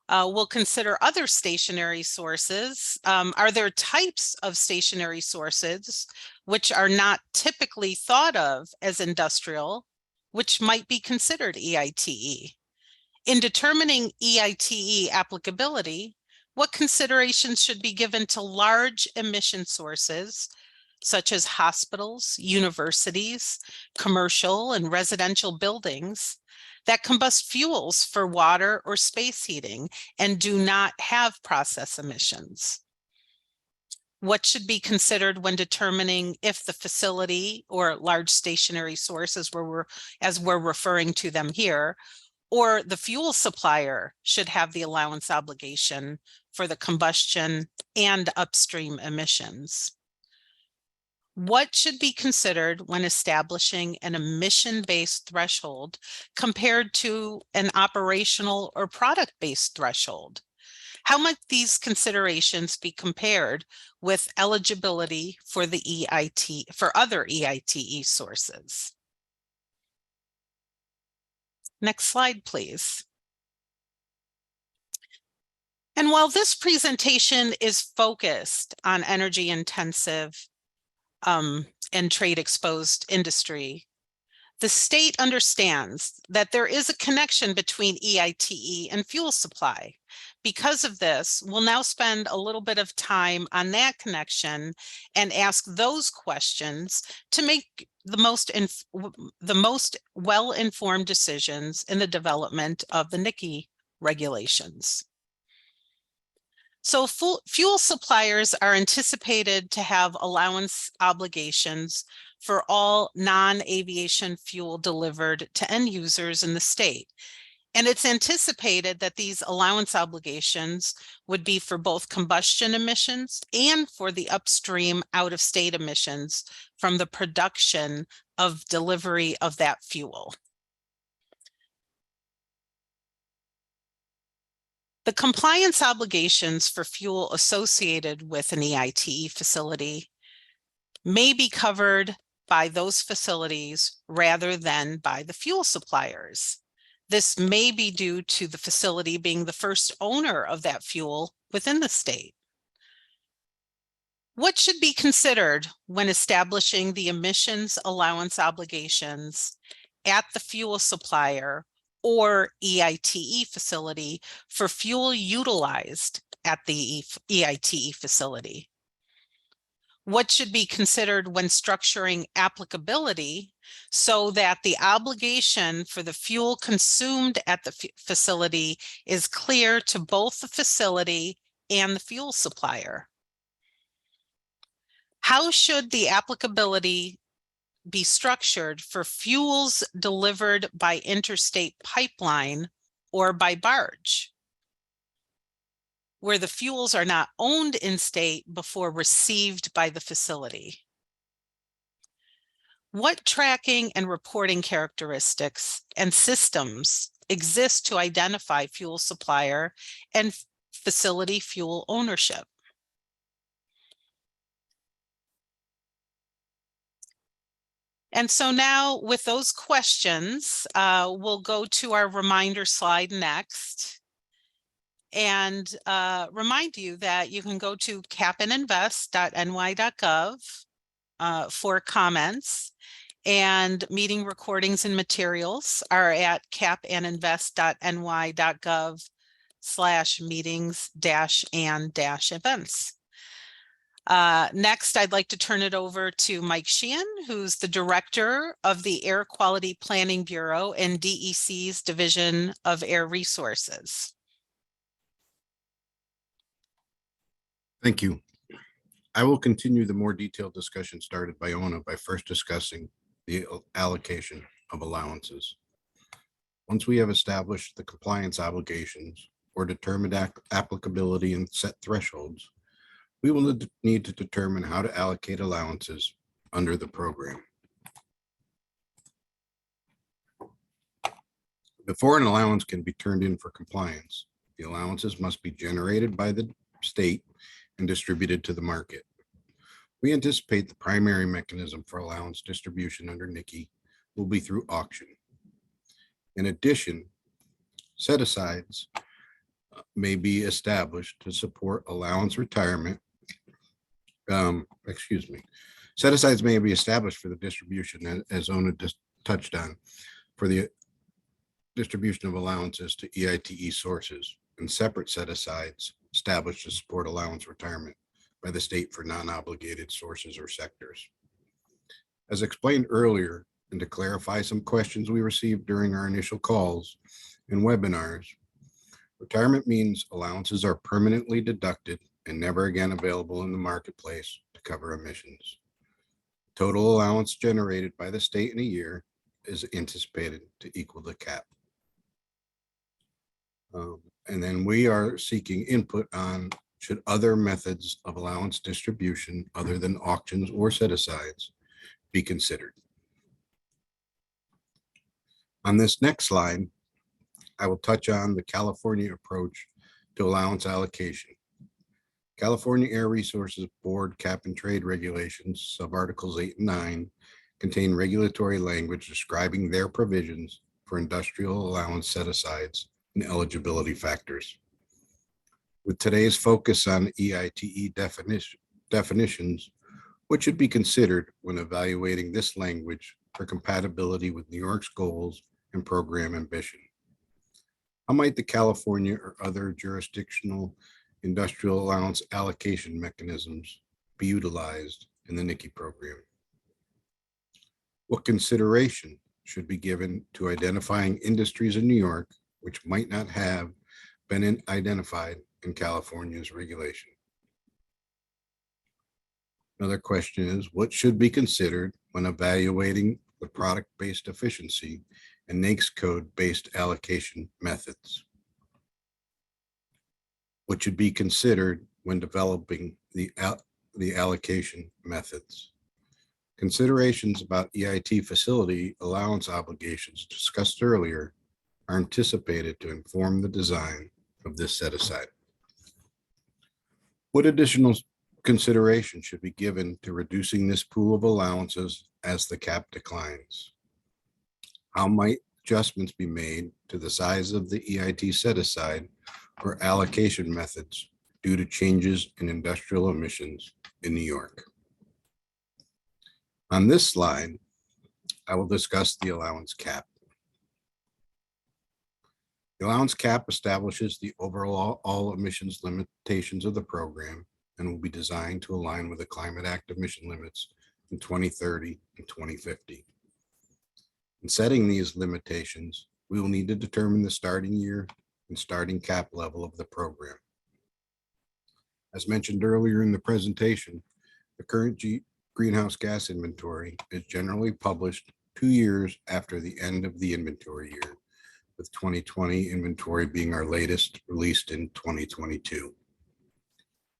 we'll consider other stationary sources. Are there types of stationary sources which are not typically thought of as industrial, which might be considered EITE? In determining EITE applicability, what considerations should be given to large emission sources, such as hospitals, universities, commercial and residential buildings, that combust fuels for water or space heating and do not have process emissions? What should be considered when determining if the facility or large stationary sources, as we're referring to them here, or the fuel supplier should have the allowance obligation for the combustion and upstream emissions? What should be considered when establishing an emission-based threshold compared to an operational or product-based threshold? How might these considerations be compared with eligibility for the EITE, for other EITE sources? Next slide, please. And while this presentation is focused on energy intensive and trade exposed industry, the state understands that there is a connection between EITE and fuel supply. Because of this, we'll now spend a little bit of time on that connection and ask those questions to make the most well-informed decisions in the development of the NYSERDA regulations. So fuel suppliers are anticipated to have allowance obligations for all non-aviation fuel delivered to end users in the state. And it's anticipated that these allowance obligations would be for both combustion emissions and for the upstream out-of-state emissions from the production of delivery of that fuel. The compliance obligations for fuel associated with an EITE facility may be covered by those facilities rather than by the fuel suppliers. This may be due to the facility being the first owner of that fuel within the state. What should be considered when establishing the emissions allowance obligations at the fuel supplier or EITE facility for fuel utilized at the EITE facility? What should be considered when structuring applicability so that the obligation for the fuel consumed at the facility is clear to both the facility and the fuel supplier? How should the applicability be structured for fuels delivered by interstate pipeline or by barge, where the fuels are not owned in state before received by the facility? What tracking and reporting characteristics and systems exist to identify fuel supplier and facility fuel ownership? And so now with those questions, we'll go to our reminder slide next. And remind you that you can go to capandinvest.ny.gov for comments, and meeting recordings and materials are at capandinvest.ny.gov/meetings-and-events. Next, I'd like to turn it over to Mike Sheehan, who's the Director of the Air Quality Planning Bureau and DEC's Division of Air Resources. Thank you. I will continue the more detailed discussion started by Ona by first discussing the allocation of allowances. Once we have established the compliance obligations or determined applicability and set thresholds, we will need to determine how to allocate allowances under the program. Before an allowance can be turned in for compliance, the allowances must be generated by the state and distributed to the market. We anticipate the primary mechanism for allowance distribution under NICI will be through auction. In addition, set-asides may be established to support allowance retirement. Set-asides may be established for the distribution, as Ona just touched on, for the distribution of allowances to EITE sources, and separate set-asides established to support allowance retirement by the state for non-obligated sources or sectors. As explained earlier, and to clarify some questions we received during our initial calls and webinars, retirement means allowances are permanently deducted and never again available in the marketplace to cover emissions. Total allowance generated by the state in a year is anticipated to equal the cap. And then we are seeking input on should other methods of allowance distribution other than auctions or set-asides be considered. On this next slide, I will touch on the California approach to allowance allocation. California Air Resources Board Cap and Trade Regulations, subarticles 8 and 9, contain regulatory language describing their provisions for industrial allowance set-asides and eligibility factors. With today's focus on EITE definitions, what should be considered when evaluating this language for compatibility with New York's goals and program ambition? How might the California or other jurisdictional industrial allowance allocation mechanisms be utilized in the NICI program? What consideration should be given to identifying industries in New York which might not have been identified in California's regulation? Another question is, what should be considered when evaluating the product-based efficiency and NAICS code-based allocation methods? What should be considered when developing the allocation methods? Considerations about EIT facility allowance obligations discussed earlier are anticipated to inform the design of this set-aside. What additional consideration should be given to reducing this pool of allowances as the cap declines? How might adjustments be made to the size of the EIT set aside or allocation methods due to changes in industrial emissions in New York? On this slide, I will discuss the allowance cap. The allowance cap establishes the overall all emissions limitations of the program and will be designed to align with the Climate Act emission limits in 2030 and 2050. In setting these limitations, we will need to determine the starting year and starting cap level of the program. As mentioned earlier in the presentation, the current greenhouse gas inventory is generally published 2 years after the end of the inventory year, with 2020 inventory being our latest, released in 2022.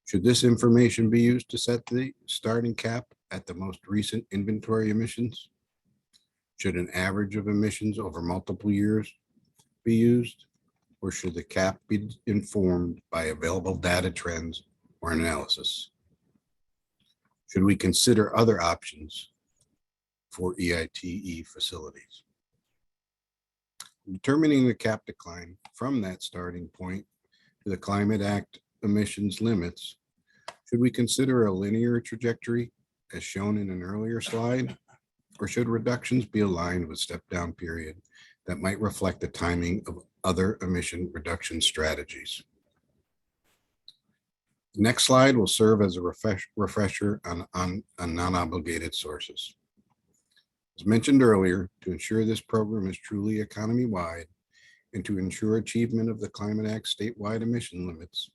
Should this information be used to set the starting cap at the most recent inventory emissions? Should an average of emissions over multiple years be used? Or should the cap be informed by available data trends or analysis? Should we consider other options for EITE facilities? Determining the cap decline from that starting point to the Climate Act emissions limits, should we consider a linear trajectory as shown in an earlier slide, or should reductions be aligned with step-down period that might reflect the timing of other emission reduction strategies? The next slide will serve as a refresher on non-obligated sources. As mentioned earlier, to ensure this program is truly economy-wide and to ensure achievement of the Climate Act statewide emission limits,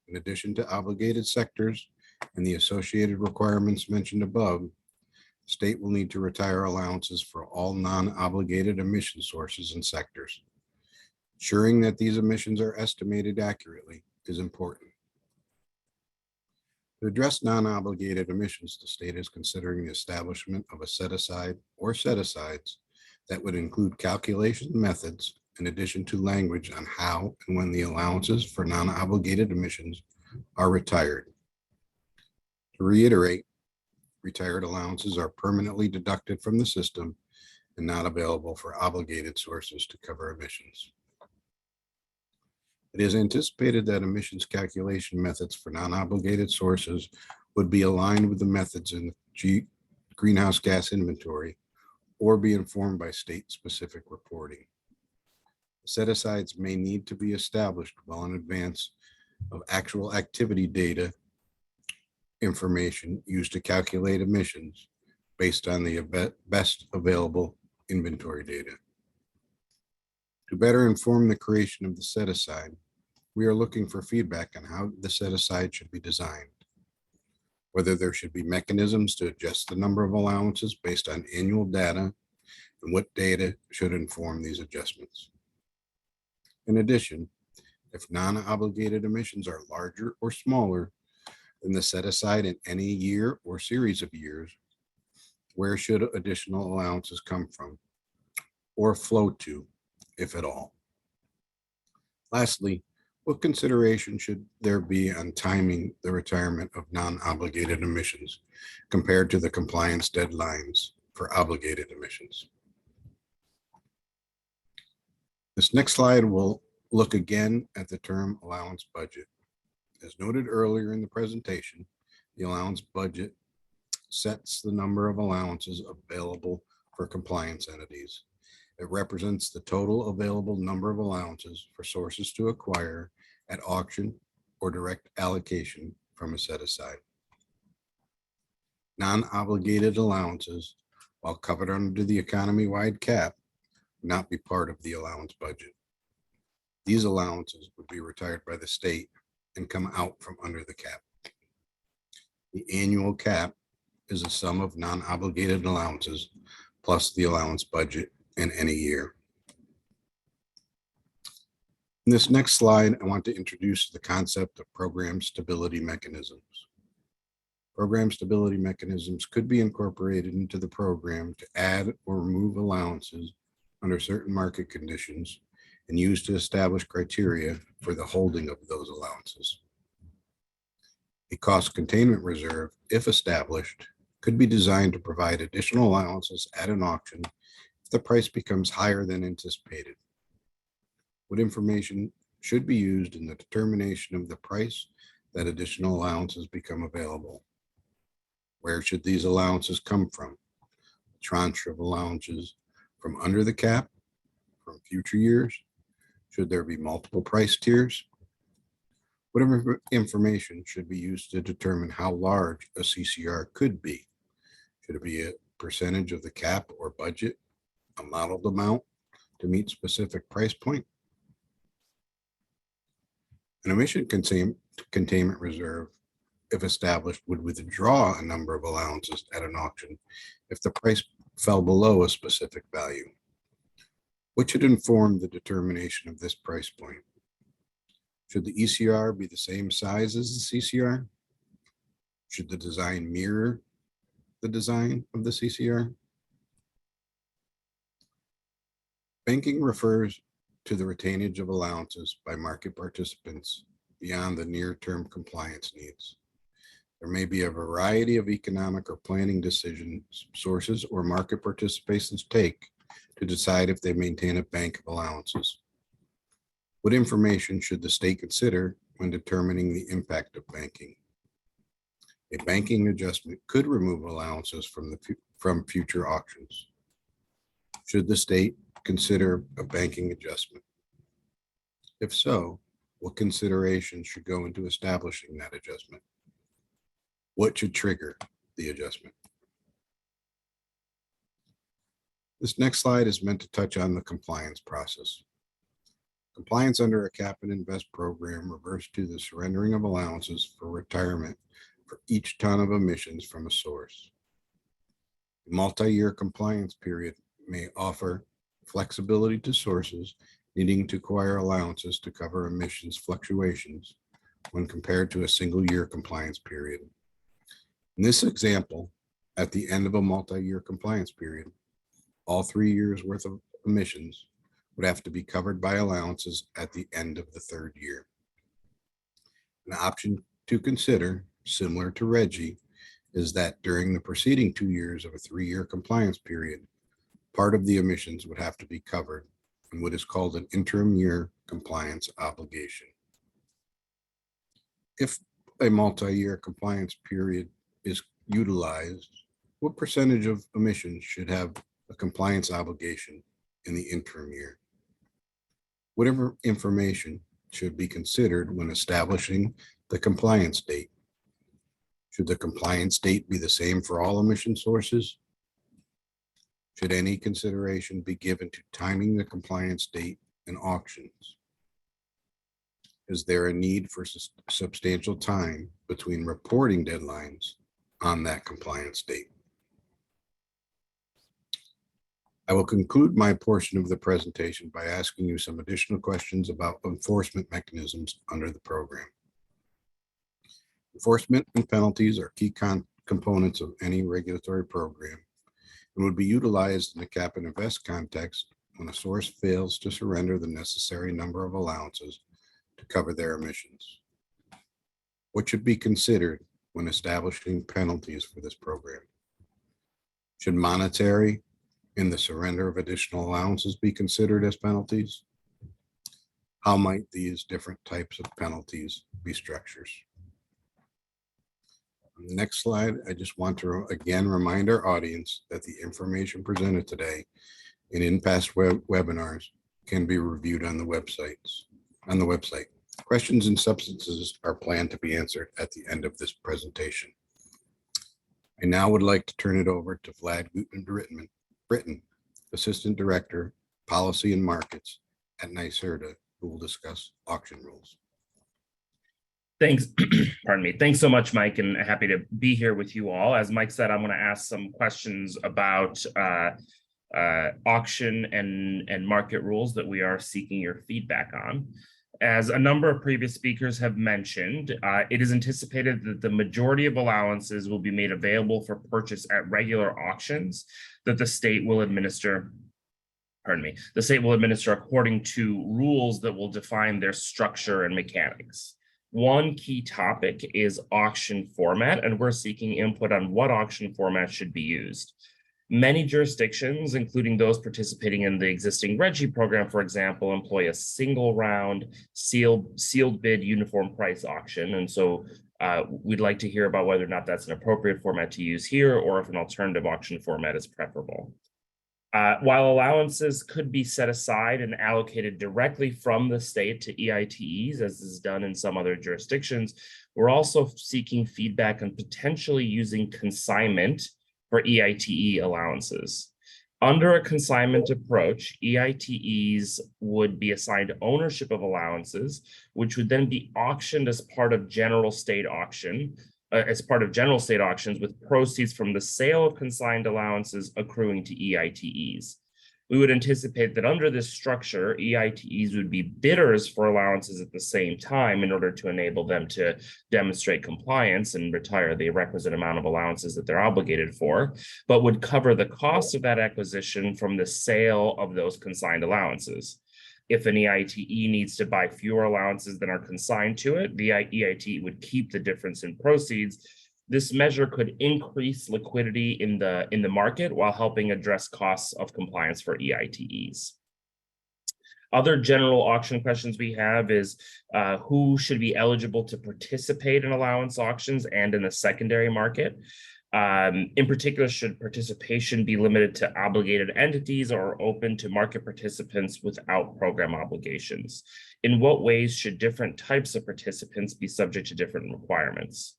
in addition to obligated sectors and the associated requirements mentioned above, state will need to retire allowances for all non-obligated emission sources and sectors. Ensuring that these emissions are estimated accurately is important. To address non-obligated emissions, the state is considering the establishment of a set-aside or set-asides that would include calculation methods in addition to language on how and when the allowances for non-obligated emissions are retired. To reiterate, retired allowances are permanently deducted from the system and not available for obligated sources to cover emissions. It is anticipated that emissions calculation methods for non-obligated sources would be aligned with the methods in the greenhouse gas inventory or be informed by state-specific reporting. Set-asides may need to be established well in advance of actual activity data information used to calculate emissions based on the best available inventory data. To better inform the creation of the set-aside, we are looking for feedback on how the set-aside should be designed, whether there should be mechanisms to adjust the number of allowances based on annual data, and what data should inform these adjustments. In addition, if non-obligated emissions are larger or smaller than the set-aside in any year or series of years, where should additional allowances come from or flow to, if at all? Lastly, what consideration should there be on timing the retirement of non-obligated emissions compared to the compliance deadlines for obligated emissions? This next slide will look again at the term allowance budget. As noted earlier in the presentation, the allowance budget sets the number of allowances available for compliance entities. It represents the total available number of allowances for sources to acquire at auction or direct allocation from a set-aside. Non-obligated allowances, while covered under the economy-wide cap, would not be part of the allowance budget. These allowances would be retired by the state and come out from under the cap. The annual cap is a sum of non-obligated allowances plus the allowance budget in any year. In this next slide, I want to introduce the concept of program stability mechanisms. Program stability mechanisms could be incorporated into the program to add or remove allowances under certain market conditions and used to establish criteria for the holding of those allowances. A cost containment reserve, if established, could be designed to provide additional allowances at an auction if the price becomes higher than anticipated. What information should be used in the determination of the price that additional allowances become available? Where should these allowances come from? Tranche of allowances from under the cap, from future years? Should there be multiple price tiers? Whatever information should be used to determine how large a CCR could be. Should it be a percentage of the cap or budget, a modeled amount to meet specific price point? An emission containment reserve, if established, would withdraw a number of allowances at an auction if the price fell below a specific value. What should inform the determination of this price point? Should the ECR be the same size as the CCR? Should the design mirror the design of the CCR? Banking refers to the retainage of allowances by market participants beyond the near-term compliance needs. There may be a variety of economic or planning decisions sources or market participants take to decide if they maintain a bank of allowances. What information should the state consider when determining the impact of banking? A banking adjustment could remove allowances from future auctions. Should the state consider a banking adjustment? If so, what considerations should go into establishing that adjustment? What should trigger the adjustment? This next slide is meant to touch on the compliance process. Compliance under a cap and invest program refers to the surrendering of allowances for retirement for each ton of emissions from a source. A multi-year compliance period may offer flexibility to sources needing to acquire allowances to cover emissions fluctuations when compared to a single-year compliance period. In this example, at the end of a multi-year compliance period, all 3 years worth of emissions would have to be covered by allowances at the end of the third year. An option to consider, similar to RGGI, is that during the preceding 2 years of a 3-year compliance period, part of the emissions would have to be covered in what is called an interim year compliance obligation. If a multi-year compliance period is utilized, what percentage of emissions should have a compliance obligation in the interim year? Whatever information should be considered when establishing the compliance date. Should the compliance date be the same for all emission sources? Should any consideration be given to timing the compliance date in auctions? Is there a need for substantial time between reporting deadlines on that compliance date? I will conclude my portion of the presentation by asking you some additional questions about enforcement mechanisms under the program. Enforcement and penalties are key components of any regulatory program and would be utilized in the cap and invest context when a source fails to surrender the necessary number of allowances to cover their emissions. What should be considered when establishing penalties for this program? Should monetary in the surrender of additional allowances be considered as penalties? How might these different types of penalties be structured? On the next slide, I just want to again remind our audience that the information presented today and in past webinars can be reviewed on the website. Questions and substances are planned to be answered at the end of this presentation. I now would like to turn it over to Vlad Gutman-Britton, Assistant Director, Policy and Markets at NYSERDA, who will discuss auction rules. Thanks. Pardon me. Thanks so much, Mike, and happy to be here with you all. As Mike said, I'm going to ask some questions about auction and market rules that we are seeking your feedback on. As a number of previous speakers have mentioned, it is anticipated that the majority of allowances will be made available for purchase at regular auctions that the state will administer. The state will administer according to rules that will define their structure and mechanics. One key topic is auction format, and we're seeking input on what auction format should be used. Many jurisdictions, including those participating in the existing RGGI program, for example, employ a single round sealed bid uniform price auction. And so we'd like to hear about whether or not that's an appropriate format to use here, or if an alternative auction format is preferable. While allowances could be set aside and allocated directly from the state to EITEs, as is done in some other jurisdictions, we're also seeking feedback on potentially using consignment for EITE allowances. Under a consignment approach, EITEs would be assigned ownership of allowances, which would then be auctioned as part of general state auctions, with proceeds from the sale of consigned allowances accruing to EITEs. We would anticipate that under this structure, EITEs would be bidders for allowances at the same time in order to enable them to demonstrate compliance and retire the requisite amount of allowances that they're obligated for, but would cover the cost of that acquisition from the sale of those consigned allowances. If an EITE needs to buy fewer allowances than are consigned to it, the EITE would keep the difference in proceeds. This measure could increase liquidity in the market while helping address costs of compliance for EITEs. Other general auction questions we have is who should be eligible to participate in allowance auctions and in the secondary market? In particular, should participation be limited to obligated entities or open to market participants without program obligations? In what ways should different types of participants be subject to different requirements?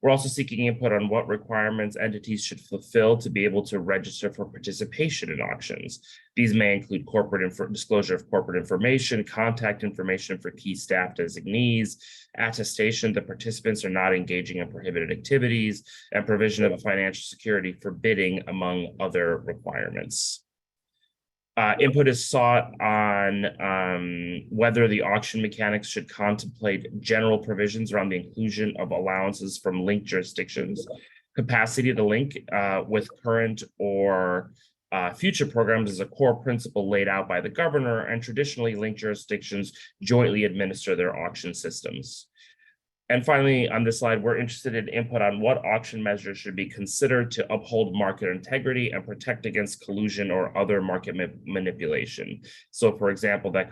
We're also seeking input on what requirements entities should fulfill to be able to register for participation in auctions. These may include disclosure of corporate information, contact information for key staff designees, attestation that participants are not engaging in prohibited activities, and provision of a financial security for bidding, among other requirements. Input is sought on whether the auction mechanics should contemplate general provisions around the inclusion of allowances from linked jurisdictions, capacity to link with current or future programs is a core principle laid out by the governor, and traditionally linked jurisdictions jointly administer their auction systems. And finally, on this slide, we're interested in input on what auction measures should be considered to uphold market integrity and protect against collusion or other market manipulation. So, for example, that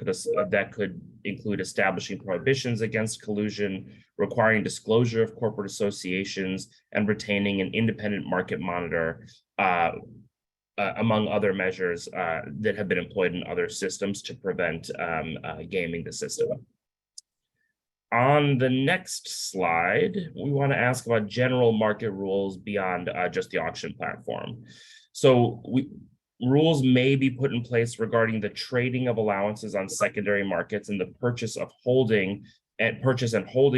could include establishing prohibitions against collusion, requiring disclosure of corporate associations, and retaining an independent market monitor, among other measures that have been employed in other systems to prevent gaming the system. On the next slide, we want to ask about general market rules beyond just the auction platform. So rules may be put in place regarding the trading of allowances on secondary markets and the purchase and holding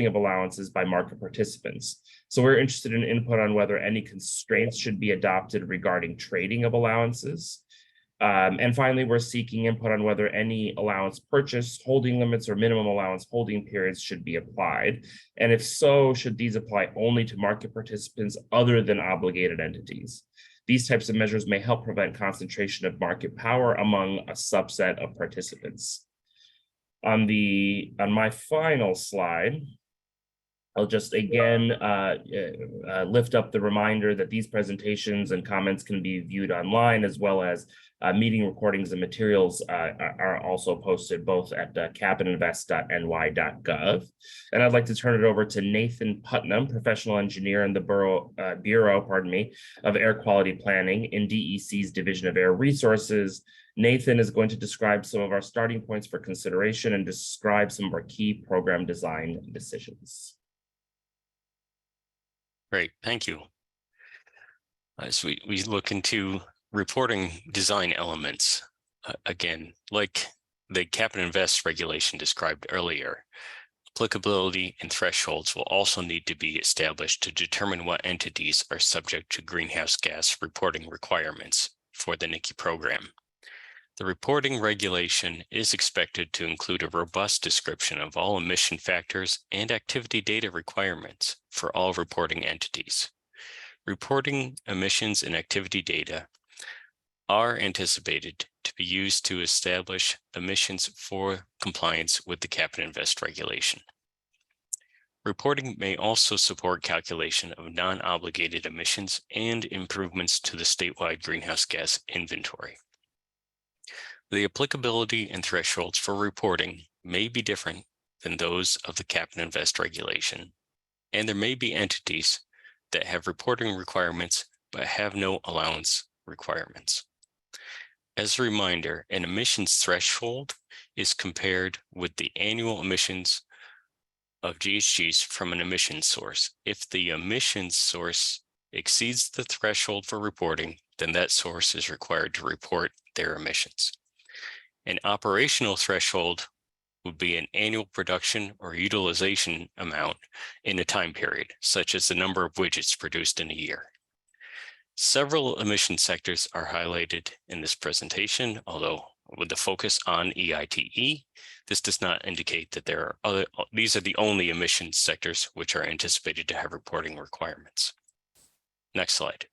of allowances by market participants. So we're interested in input on whether any constraints should be adopted regarding trading of allowances. And finally, we're seeking input on whether any allowance purchase, holding limits, or minimum allowance holding periods should be applied. And if so, should these apply only to market participants other than obligated entities? These types of measures may help prevent concentration of market power among a subset of participants. On my final slide, I'll just again lift up the reminder that these presentations and comments can be viewed online, as well as meeting recordings and materials are also posted both at capinvest.ny.gov. And I'd like to turn it over to Nathan Putnam, professional engineer in the Bureau of Air Quality Planning in DEC's Division of Air Resources. Nathan is going to describe some of our starting points for consideration and describe some of our key program design decisions. Great, thank you. As we look into reporting design elements, again, like the Cap and Invest regulation described earlier, applicability and thresholds will also need to be established to determine what entities are subject to greenhouse gas reporting requirements for the NICI program. The reporting regulation is expected to include a robust description of all emission factors and activity data requirements for all reporting entities. Reporting emissions and activity data are anticipated to be used to establish emissions for compliance with the Cap and Invest regulation. Reporting may also support calculation of non-obligated emissions and improvements to the statewide greenhouse gas inventory. The applicability and thresholds for reporting may be different than those of the Cap and Invest regulation, and there may be entities that have reporting requirements but have no allowance requirements. As a reminder, an emissions threshold is compared with the annual emissions of GHGs from an emission source. If the emissions source exceeds the threshold for reporting, then that source is required to report their emissions. An operational threshold would be an annual production or utilization amount in a time period, such as the number of widgets produced in a year. Several emission sectors are highlighted in this presentation, although with the focus on EITE, this does not indicate that these are the only emission sectors which are anticipated to have reporting requirements. Next slide.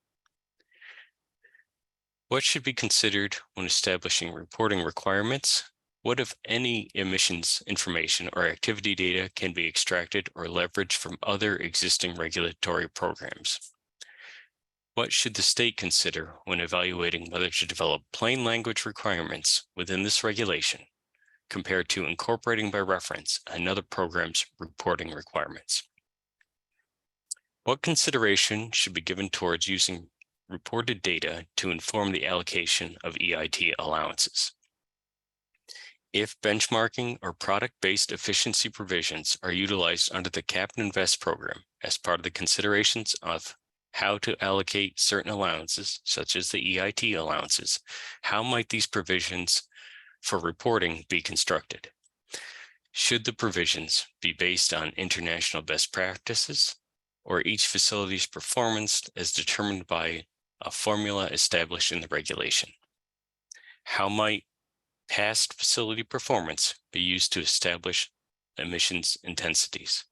What should be considered when establishing reporting requirements? What, if any, emissions information or activity data can be extracted or leveraged from other existing regulatory programs? What should the state consider when evaluating whether to develop plain language requirements within this regulation compared to incorporating by reference another program's reporting requirements? What consideration should be given towards using reported data to inform the allocation of EIT allowances? If benchmarking or product-based efficiency provisions are utilized under the Cap and Invest program as part of the considerations of how to allocate certain allowances, such as the EIT allowances, how might these provisions for reporting be constructed? Should the provisions be based on international best practices or each facility's performance as determined by a formula established in the regulation? How might past facility performance be used to establish emissions intensities?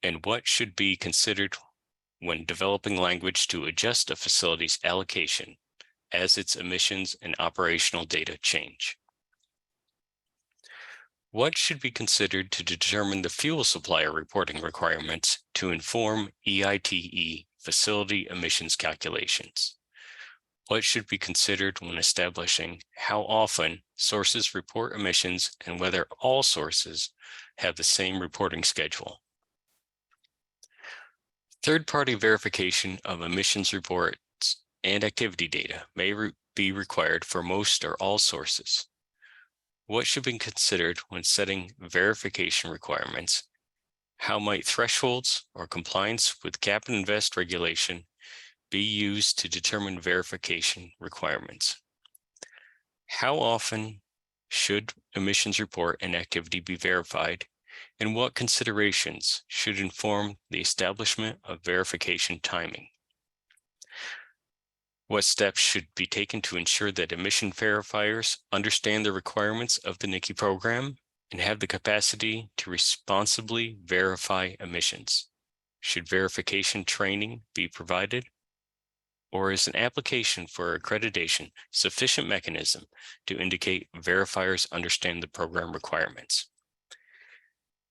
And what should be considered when developing language to adjust a facility's allocation as its emissions and operational data change? What should be considered to determine the fuel supplier reporting requirements to inform EITE facility emissions calculations? What should be considered when establishing how often sources report emissions and whether all sources have the same reporting schedule? Third-party verification of emissions reports and activity data may be required for most or all sources. What should be considered when setting verification requirements? How might thresholds or compliance with Cap and Invest regulation be used to determine verification requirements? How often should emissions report and activity be verified? And what considerations should inform the establishment of verification timing? What steps should be taken to ensure that emission verifiers understand the requirements of the NICI program and have the capacity to responsibly verify emissions? Should verification training be provided? Or is an application for accreditation sufficient mechanism to indicate verifiers understand the program requirements?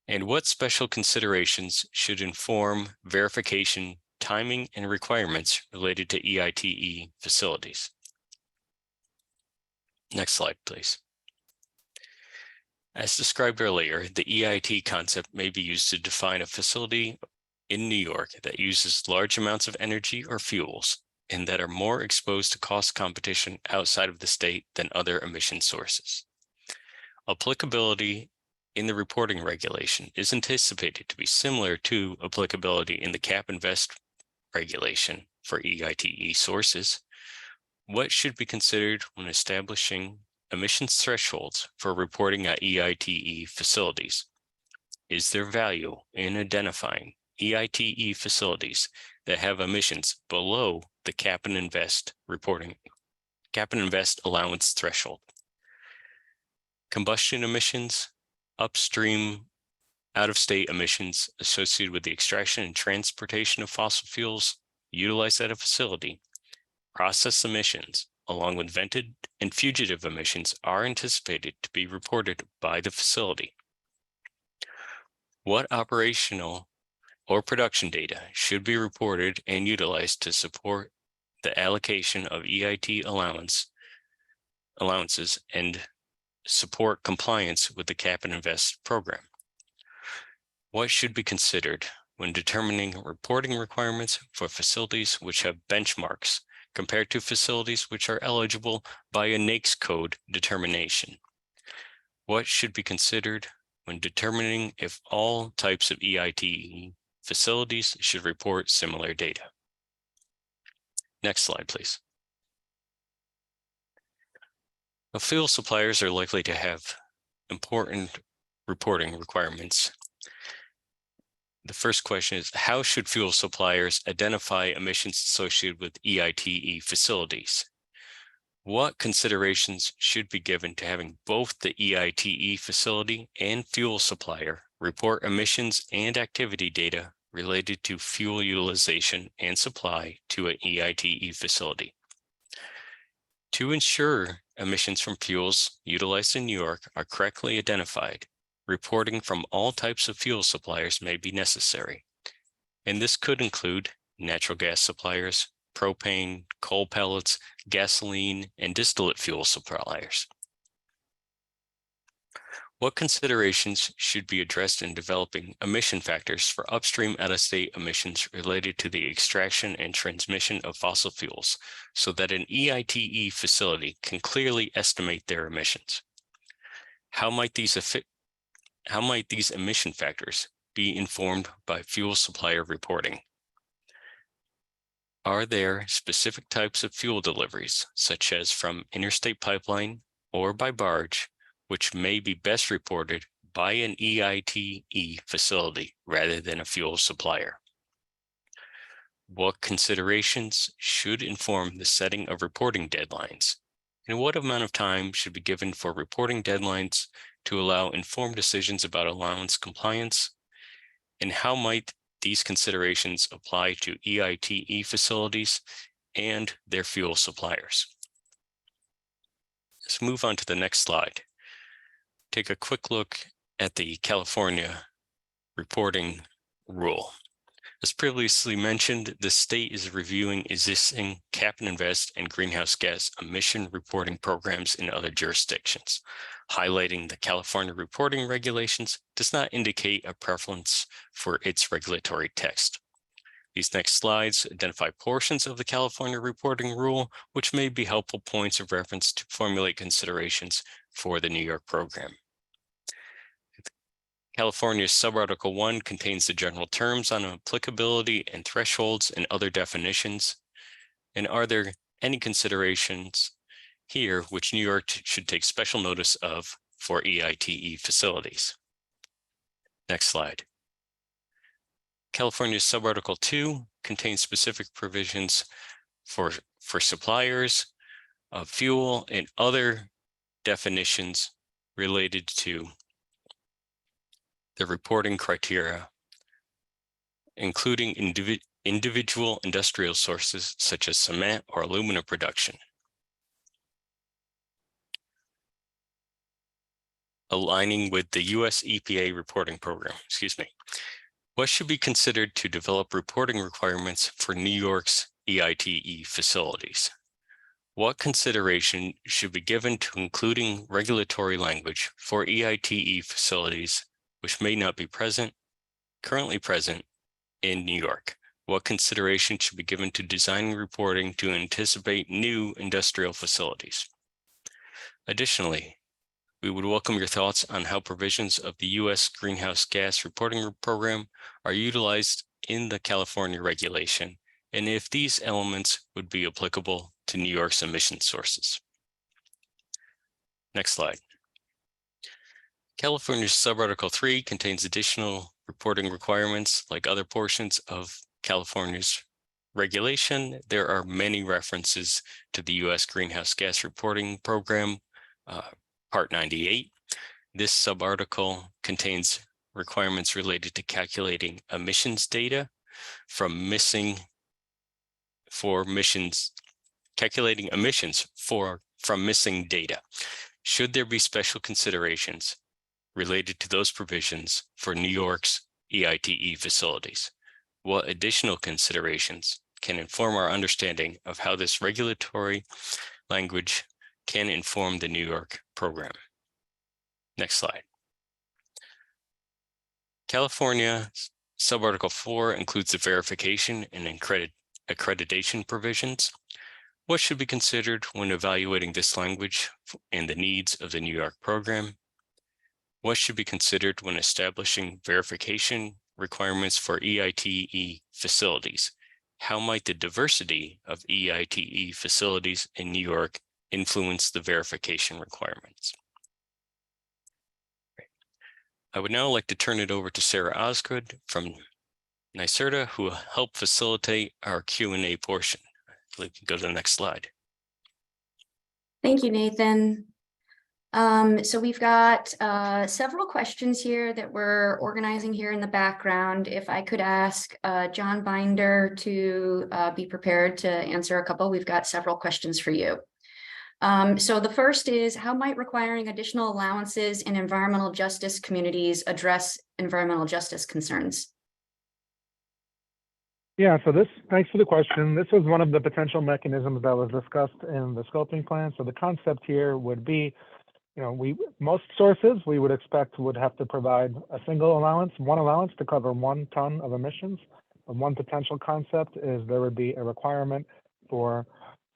And what special considerations should inform verification timing and requirements related to EITE facilities? Next slide, please. As described earlier, the EIT concept may be used to define a facility in New York that uses large amounts of energy or fuels and that are more exposed to cost competition outside of the state than other emission sources. Applicability in the reporting regulation is anticipated to be similar to applicability in the Cap and Invest regulation for EITE sources. What should be considered when establishing emissions thresholds for reporting at EITE facilities? Is there value in identifying EITE facilities that have emissions below the Cap and Invest allowance threshold? Combustion emissions, upstream out-of-state emissions associated with the extraction and transportation of fossil fuels utilized at a facility, process emissions, along with vented and fugitive emissions, are anticipated to be reported by the facility. What operational or production data should be reported and utilized to support the allocation of EIT allowances and support compliance with the Cap and Invest program? What should be considered when determining reporting requirements for facilities which have benchmarks compared to facilities which are eligible by a NAICS code determination? What should be considered when determining if all types of EIT facilities should report similar data? Next slide, please. Now, fuel suppliers are likely to have important reporting requirements. The first question is, how should fuel suppliers identify emissions associated with EITE facilities? What considerations should be given to having both the EITE facility and fuel supplier report emissions and activity data related to fuel utilization and supply to an EITE facility? To ensure emissions from fuels utilized in New York are correctly identified, reporting from all types of fuel suppliers may be necessary, and this could include natural gas suppliers, propane, coal pellets, gasoline, and distillate fuel suppliers. What considerations should be addressed in developing emission factors for upstream out-of-state emissions related to the extraction and transmission of fossil fuels so that an EITE facility can clearly estimate their emissions? How might these emission factors be informed by fuel supplier reporting? Are there specific types of fuel deliveries, such as from interstate pipeline or by barge, which may be best reported by an EITE facility rather than a fuel supplier? What considerations should inform the setting of reporting deadlines? And what amount of time should be given for reporting deadlines to allow informed decisions about allowance compliance? And how might these considerations apply to EITE facilities and their fuel suppliers? Let's move on to the next slide. Take a quick look at the California reporting rule. As previously mentioned, the state is reviewing existing cap and invest and greenhouse gas emission reporting programs in other jurisdictions. Highlighting the California reporting regulations does not indicate a preference for its regulatory text. These next slides identify portions of the California reporting rule, which may be helpful points of reference to formulate considerations for the New York program. California's subarticle 1 contains the general terms on applicability and thresholds and other definitions. And are there any considerations here which New York should take special notice of for EITE facilities? Next slide. California's subarticle 2 contains specific provisions for suppliers of fuel and other definitions related to the reporting criteria, including individual industrial sources such as cement or aluminum production. Aligning with the US EPA reporting program, What should be considered to develop reporting requirements for New York's EITE facilities? What consideration should be given to including regulatory language for EITE facilities which may not be currently present in New York? What consideration should be given to designing reporting to anticipate new industrial facilities? Additionally, we would welcome your thoughts on how provisions of the U.S. Greenhouse Gas Reporting Program are utilized in the California regulation, and if these elements would be applicable to New York's emission sources. Next slide. California's subarticle 3 contains additional reporting requirements like other portions of California's regulation. There are many references to the U.S. Greenhouse Gas Reporting Program, Part 98. This subarticle contains requirements related to calculating emissions data from missing data. Should there be special considerations related to those provisions for New York's EITE facilities? What additional considerations can inform our understanding of how this regulatory language can inform the New York program? Next slide. California subarticle 4 includes the verification and accreditation provisions. What should be considered when evaluating this language and the needs of the New York program? What should be considered when establishing verification requirements for EITE facilities? How might the diversity of EITE facilities in New York influence the verification requirements? I would now like to turn it over to Sarah Osgood from NYSERDA, who will help facilitate our Q&A portion. We can go to the next slide. Thank you, Nathan. So we've got several questions here that we're organizing here in the background. If I could ask John Binder to be prepared to answer a couple, we've got several questions for you. So the first is, how might requiring additional allowances in environmental justice communities address environmental justice concerns? Yeah, so thanks for the question. This was one of the potential mechanisms that was discussed in the scoping plan. So the concept here would be, most sources we would expect would have to provide a single allowance, one allowance to cover 1 ton of emissions. But one potential concept is there would be a requirement for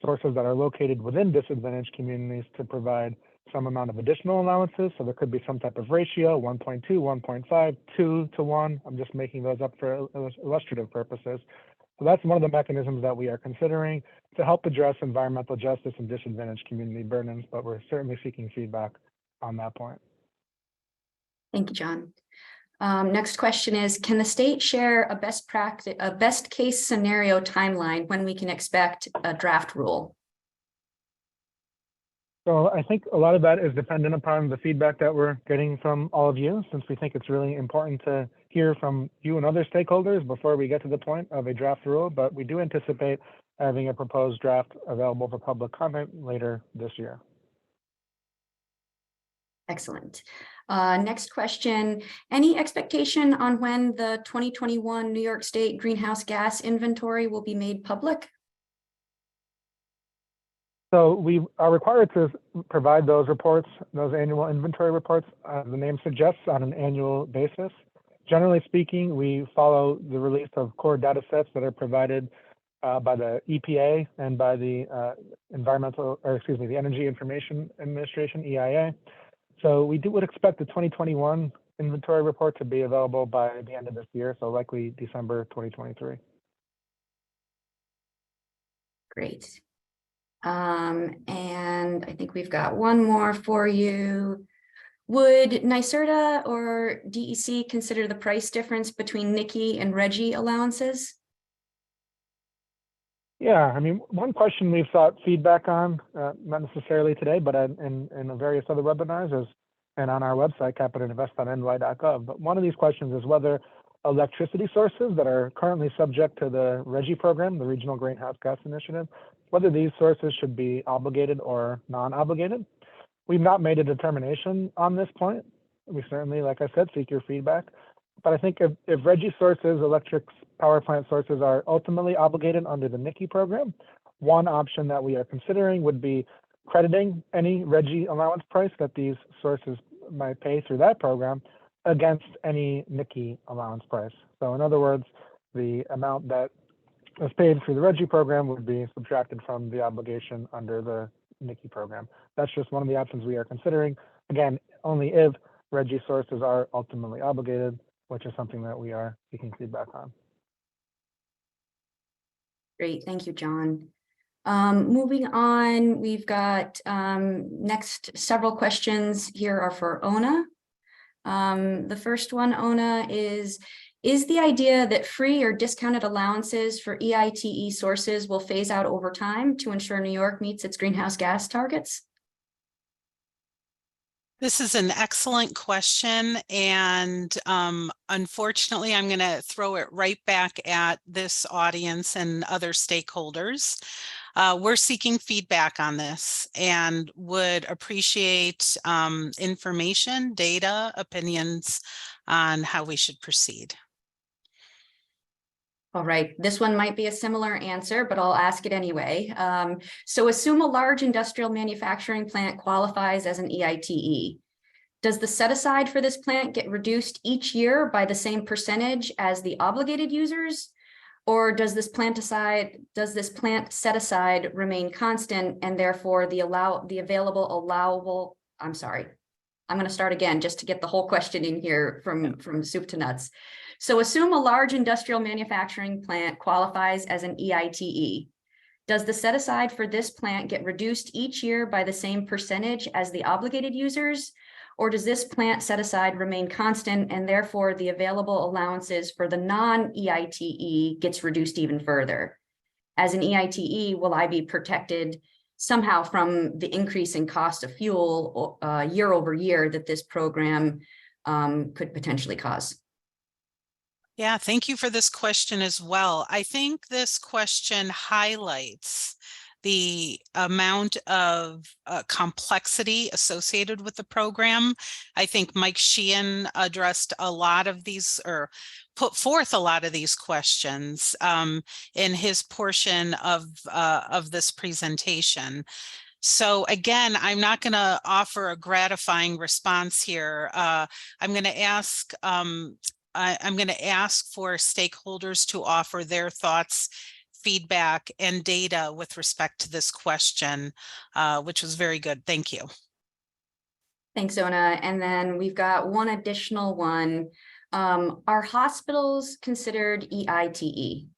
sources that are located within disadvantaged communities to provide some amount of additional allowances. So there could be some type of ratio, 1.2, 1.5, 2 to 1. I'm just making those up for illustrative purposes. So that's one of the mechanisms that we are considering to help address environmental justice and disadvantaged community burdens, but we're certainly seeking feedback on that point. Thank you, John. Next question is, can the state share a best case scenario timeline when we can expect a draft rule? So I think a lot of that is dependent upon the feedback that we're getting from all of you, since we think it's really important to hear from you and other stakeholders before we get to the point of a draft rule, but we do anticipate having a proposed draft available for public comment later this year. Excellent. Next question, any expectation on when the 2021 New York State greenhouse gas inventory will be made public? So we are required to provide those reports, those annual inventory reports, the name suggests, on an annual basis. Generally speaking, we follow the release of core data sets that are provided by the EPA and by the the Energy Information Administration, EIA. So we would expect the 2021 inventory report to be available by the end of this year, so likely December 2023. Great. And I think we've got one more for you. Would NYSERDA or DEC consider the price difference between NICI and RGGI allowances? Yeah, I mean, one question we've sought feedback on, not necessarily today, but in various other webinars is, and on our website, capitalinvest.ny.gov. But one of these questions is whether electricity sources that are currently subject to the RGGI program, the Regional Greenhouse Gas Initiative, whether these sources should be obligated or non-obligated. We've not made a determination on this point. We certainly, like I said, seek your feedback. But I think if RGGI sources, electric power plant sources, are ultimately obligated under the NICI program, one option that we are considering would be crediting any RGGI allowance price that these sources might pay through that program against any NICI allowance price. So in other words, the amount that is paid through the RGGI program would be subtracted from the obligation under the NICI program. That's just one of the options we are considering. Again, only if RGGI sources are ultimately obligated, which is something that we are seeking feedback on. Great, thank you, John. Moving on, we've got next several questions here are for Ona. The first one, Ona, is the idea that free or discounted allowances for EITE sources will phase out over time to ensure New York meets its greenhouse gas targets? This is an excellent question, and unfortunately, I'm going to throw it right back at this audience and other stakeholders. We're seeking feedback on this and would appreciate information, data, opinions on how we should proceed. All right, this one might be a similar answer, but I'll ask it anyway. So assume a large industrial manufacturing plant qualifies as an EITE. Does the set aside for this plant get reduced each year by the same percentage as the obligated users? Or does this plant set aside remain constant and therefore the available allowable, I'm sorry, I'm going to start again just to get the whole question in here from soup to nuts. So assume a large industrial manufacturing plant qualifies as an EITE. Does the set aside for this plant get reduced each year by the same percentage as the obligated users? Or does this plant set aside remain constant and therefore the available allowances for the non-EITE gets reduced even further? As an EITE, will I be protected somehow from the increase in cost of fuel year over year that this program could potentially cause? Yeah, thank you for this question as well. I think this question highlights the amount of complexity associated with the program. I think Mike Sheehan addressed a lot of these, or put forth a lot of these questions in his portion of this presentation. So again, I'm not going to offer a gratifying response here. I'm going to ask for stakeholders to offer their thoughts, feedback, and data with respect to this question, which was very good. Thank you. Thanks, Ona. And then we've got one additional one. Are hospitals considered EITE?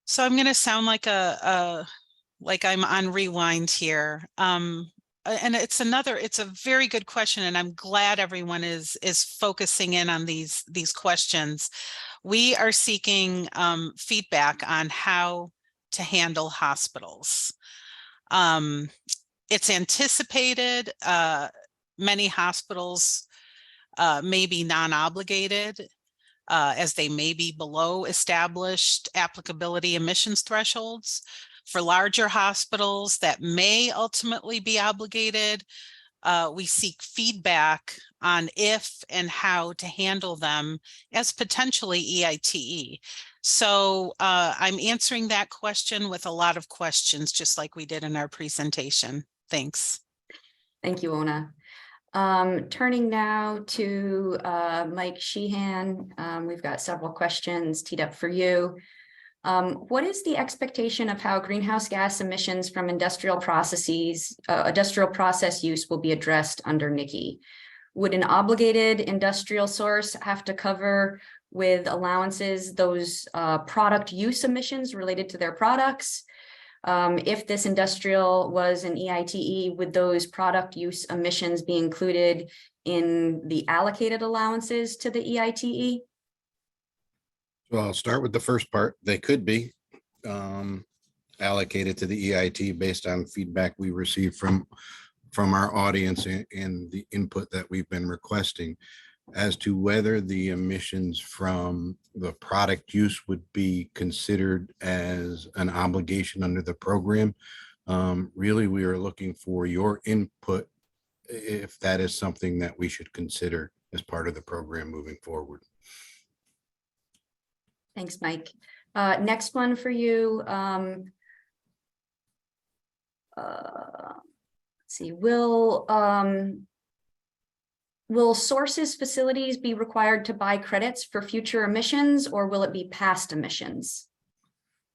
So I'm going to sound like like I'm on rewind here. And it's a very good question, and I'm glad everyone is focusing in on these questions. We are seeking feedback on how to handle hospitals. It's anticipated many hospitals may be non-obligated as they may be below established applicability emissions thresholds. For larger hospitals that may ultimately be obligated, we seek feedback on if and how to handle them as potentially EITE. So I'm answering that question with a lot of questions, just like we did in our presentation. Thanks. Thank you, Ona. Turning now to Mike Sheehan. We've got several questions teed up for you. What is the expectation of how greenhouse gas emissions from industrial process use will be addressed under NYSERDA? Would an obligated industrial source have to cover with allowances those product use emissions related to their products? If this industrial was an EITE, would those product use emissions be included in the allocated allowances to the EITE? So I'll start with the first part. They could be allocated to the EIT based on feedback we received from our audience and the input that we've been requesting. As to whether the emissions from the product use would be considered as an obligation under the program, really we are looking for your input if that is something that we should consider as part of the program moving forward. Thanks, Mike. Next one for you. Let's see, will sources facilities be required to buy credits for future emissions, or will it be past emissions?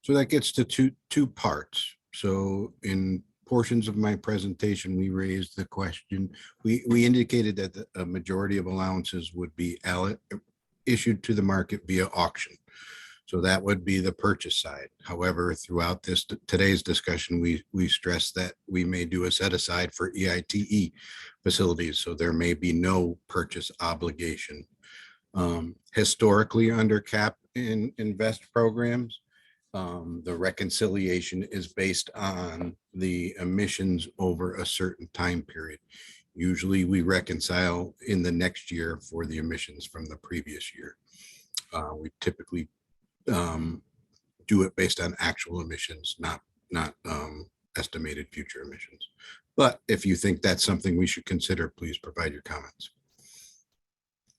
So that gets to two parts. So in portions of my presentation, we raised the question, we indicated that a majority of allowances would be issued to the market via auction. So that would be the purchase side. However, throughout today's discussion, we stress that we may do a set aside for EITE facilities, so there may be no purchase obligation. Historically, under cap and invest programs, the reconciliation is based on the emissions over a certain time period. Usually we reconcile in the next year for the emissions from the previous year. We typically do it based on actual emissions, not estimated future emissions. But if you think that's something we should consider, please provide your comments.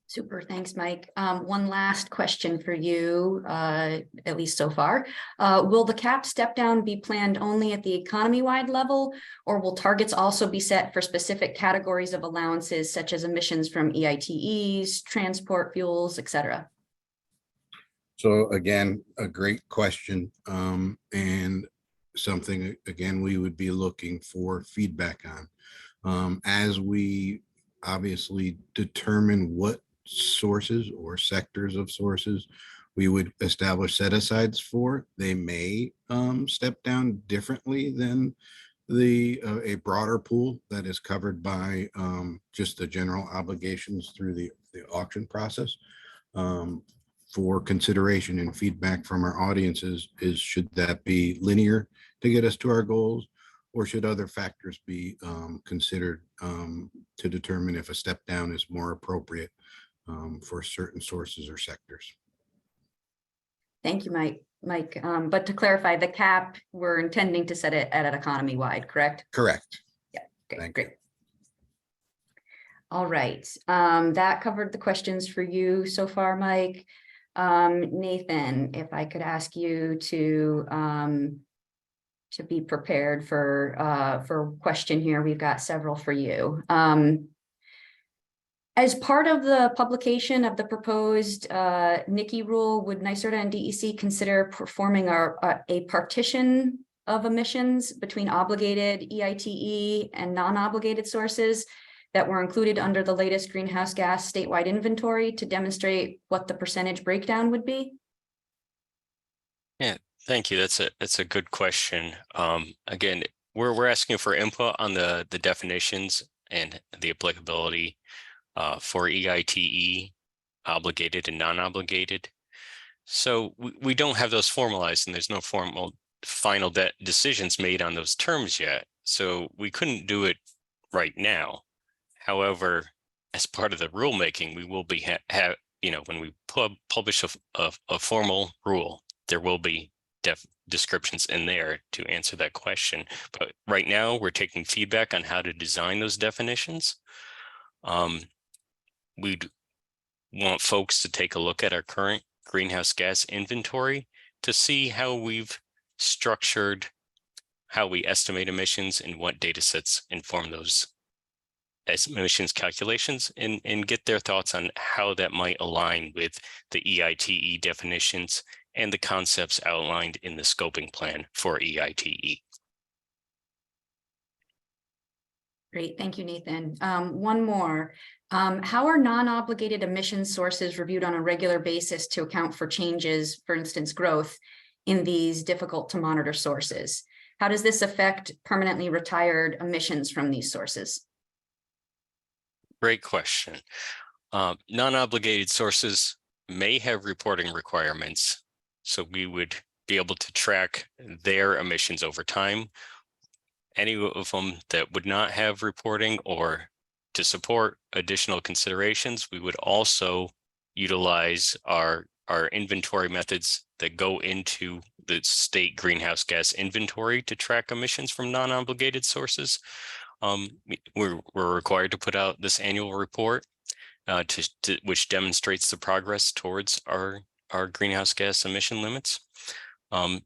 Super, thanks, Mike. One last question for you, at least so far. Will the cap step down be planned only at the economy-wide level, or will targets also be set for specific categories of allowances such as emissions from EITEs, transport fuels, et cetera? So again, a great question, and something, again, we would be looking for feedback on. As we obviously determine what sources or sectors of sources we would establish set-asides for, they may step down differently than a broader pool that is covered by just the general obligations through the auction process. For consideration and feedback from our audiences is, should that be linear to get us to our goals, or should other factors be considered to determine if a step down is more appropriate for certain sources or sectors? Thank you, Mike. But to clarify, the cap, we're intending to set it at an economy-wide, correct? Correct. Yeah, okay, Thank great. you. All right, that covered the questions for you so far, Mike. Nathan, if I could ask you to be prepared for question here. We've got several for you. As part of the publication of the proposed NICI rule, would NYSERDA and DEC consider performing a partition of emissions between obligated EITE and non-obligated sources that were included under the latest greenhouse gas statewide inventory to demonstrate what the percentage breakdown would be? Yeah, thank you. That's a good question. Again, we're asking for input on the definitions and the applicability for EITE, obligated and non-obligated. So we don't have those formalized, and there's no formal final decisions made on those terms yet. So we couldn't do it right now. However, as part of the rulemaking, we will be when we publish a formal rule, there will be descriptions in there to answer that question. But right now, we're taking feedback on how to design those definitions. We'd want folks to take a look at our current greenhouse gas inventory to see how we've structured how we estimate emissions and what data sets inform those as emissions calculations, and get their thoughts on how that might align with the EITE definitions and the concepts outlined in the scoping plan for EITE. Great, thank you, Nathan. One more. How are non-obligated emission sources reviewed on a regular basis to account for changes, for instance, growth in these difficult to monitor sources? How does this affect permanently retired emissions from these sources? Great question. Non-obligated sources may have reporting requirements, so we would be able to track their emissions over time. Any of them that would not have reporting, or to support additional considerations, we would also utilize our inventory methods that go into the state greenhouse gas inventory to track emissions from non-obligated sources. We're required to put out this annual report which demonstrates the progress towards our greenhouse gas emission limits.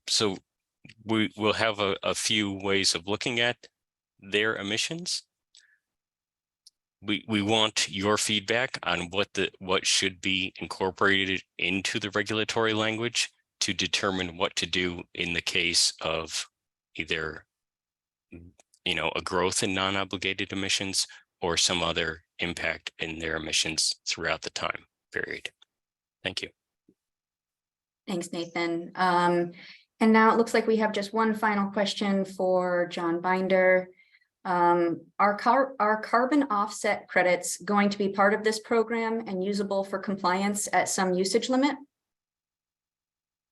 So we will have a few ways of looking at their emissions. We want your feedback on what should be incorporated into the regulatory language to determine what to do in the case of either a growth in non-obligated emissions or some other impact in their emissions throughout the time period. Thank you. Thanks, Nathan. And now it looks like we have just one final question for John Binder. Are carbon offset credits going to be part of this program and usable for compliance at some usage limit?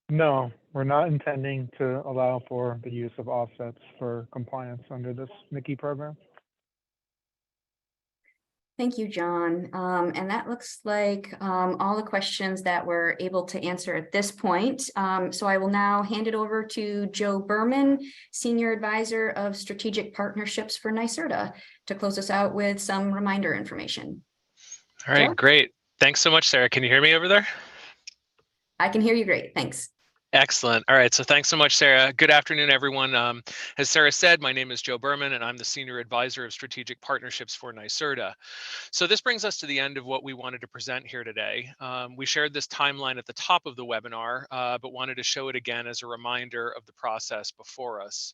No, we're not intending to allow for the use of offsets for compliance under this NICI program. Thank you, John. And that looks like all the questions that we're able to answer at this point. So I will now hand it over to Joe Berman, Senior Advisor of Strategic Partnerships for NYSERDA, to close us out with some reminder information. All right, Joe? great. Thanks so much, Sarah. Can you hear me over there? I can hear you great. Thanks. Excellent. All right. So thanks so much, Sarah. Good afternoon, everyone. As Sarah said, my name is Joe Berman, and I'm the Senior Advisor of Strategic Partnerships for NYSERDA. So this brings us to the end of what we wanted to present here today. We shared this timeline at the top of the webinar, but wanted to show it again as a reminder of the process before us.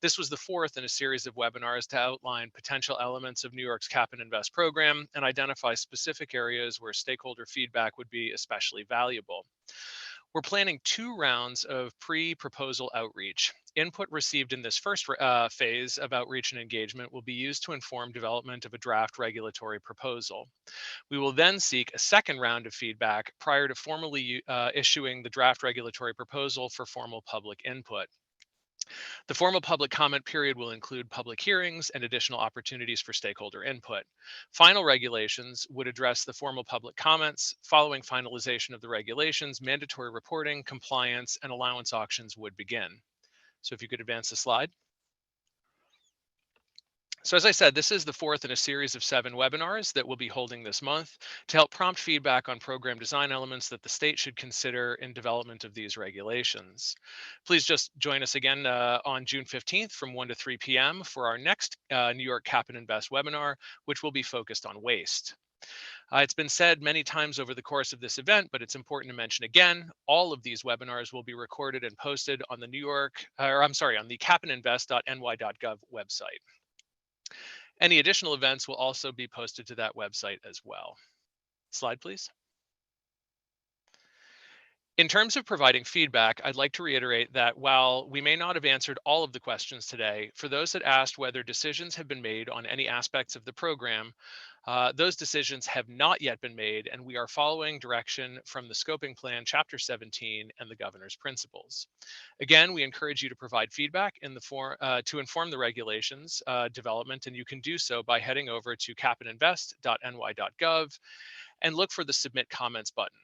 This was the fourth in a series of webinars to outline potential elements of New York's Cap and Invest program and identify specific areas where stakeholder feedback would be especially valuable. We're planning 2 rounds of pre-proposal outreach. Input received in this first phase of outreach and engagement will be used to inform development of a draft regulatory proposal. We will then seek a second round of feedback prior to formally issuing the draft regulatory proposal for formal public input. The formal public comment period will include public hearings and additional opportunities for stakeholder input. Final regulations would address the formal public comments. Following finalization of the regulations, mandatory reporting, compliance, and allowance auctions would begin. So if you could advance the slide. So as I said, this is the fourth in a series of 7 webinars that we'll be holding this month to help prompt feedback on program design elements that the state should consider in development of these regulations. Please just join us again on June 15th from 1 to 3 p.m. for our next New York Cap and Invest webinar, which will be focused on waste. It's been said many times over the course of this event, but it's important to mention again, all of these webinars will be recorded and posted on the on the capandinvest.ny.gov website. Any additional events will also be posted to that website as well. Slide, please. In terms of providing feedback, I'd like to reiterate that while we may not have answered all of the questions today, for those that asked whether decisions have been made on any aspects of the program, those decisions have not yet been made, and we are following direction from the Scoping Plan, Chapter 17, and the Governor's Principles. Again, we encourage you to provide feedback in the form to inform the regulations development, and you can do so by heading over to capandinvest.ny.gov and look for the Submit Comments button.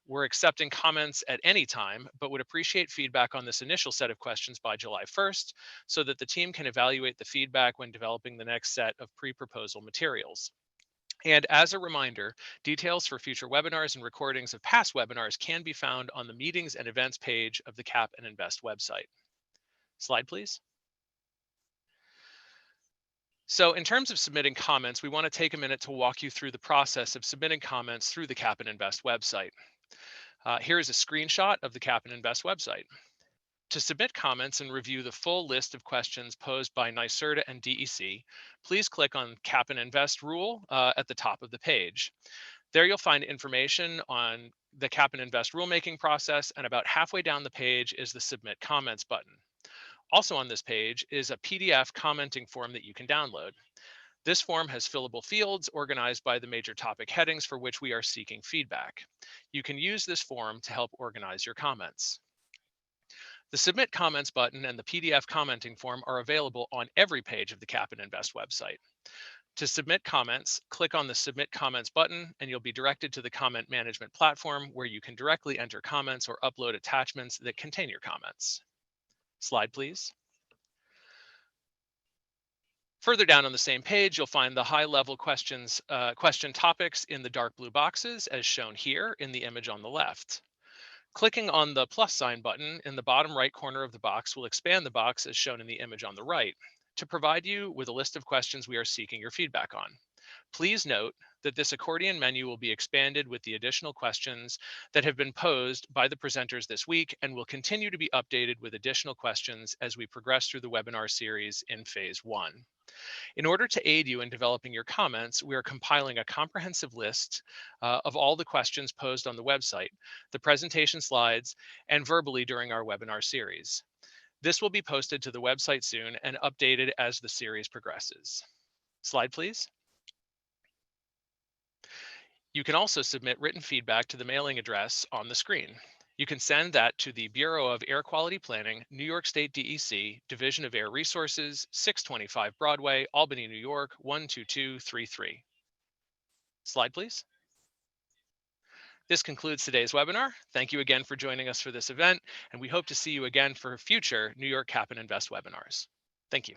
We're accepting comments at any time, but would appreciate feedback on this initial set of questions by July 1st so that the team can evaluate the feedback when developing the next set of pre-proposal materials. And as a reminder, details for future webinars and recordings of past webinars can be found on the Meetings and Events page of the Cap and Invest website. Slide, please. So in terms of submitting comments, we want to take a minute to walk you through the process of submitting comments through the Cap and Invest website. Here is a screenshot of the Cap and Invest website. To submit comments and review the full list of questions posed by NYSERDA and DEC, please click on Cap and Invest rule at the top of the page. There you'll find information on the Cap and Invest rulemaking process, and about halfway down the page is the Submit Comments button. Also on this page is a PDF commenting form that you can download. This form has fillable fields organized by the major topic headings for which we are seeking feedback. You can use this form to help organize your comments. The Submit Comments button and the PDF commenting form are available on every page of the Cap and Invest website. To submit comments, click on the Submit Comments button and you'll be directed to the comment management platform where you can directly enter comments or upload attachments that contain your comments. Slide, please. Further down on the same page, you'll find the high-level question topics in the dark blue boxes as shown here in the image on the left. Clicking on the plus sign button in the bottom right corner of the box will expand the box as shown in the image on the right to provide you with a list of questions we are seeking your feedback on. Please note that this accordion menu will be expanded with the additional questions that have been posed by the presenters this week and will continue to be updated with additional questions as we progress through the webinar series in phase 1. In order to aid you in developing your comments, we are compiling a comprehensive list of all the questions posed on the website, the presentation slides, and verbally during our webinar series. This will be posted to the website soon and updated as the series progresses. Slide, please. You can also submit written feedback to the mailing address on the screen. You can send that to the Bureau of Air Quality Planning, New York State DEC, Division of Air Resources, 625 Broadway, Albany, New York, 12233. Slide, please. This concludes today's webinar. Thank you again for joining us for this event, and we hope to see you again for future New York Cap and Invest webinars. Thank you.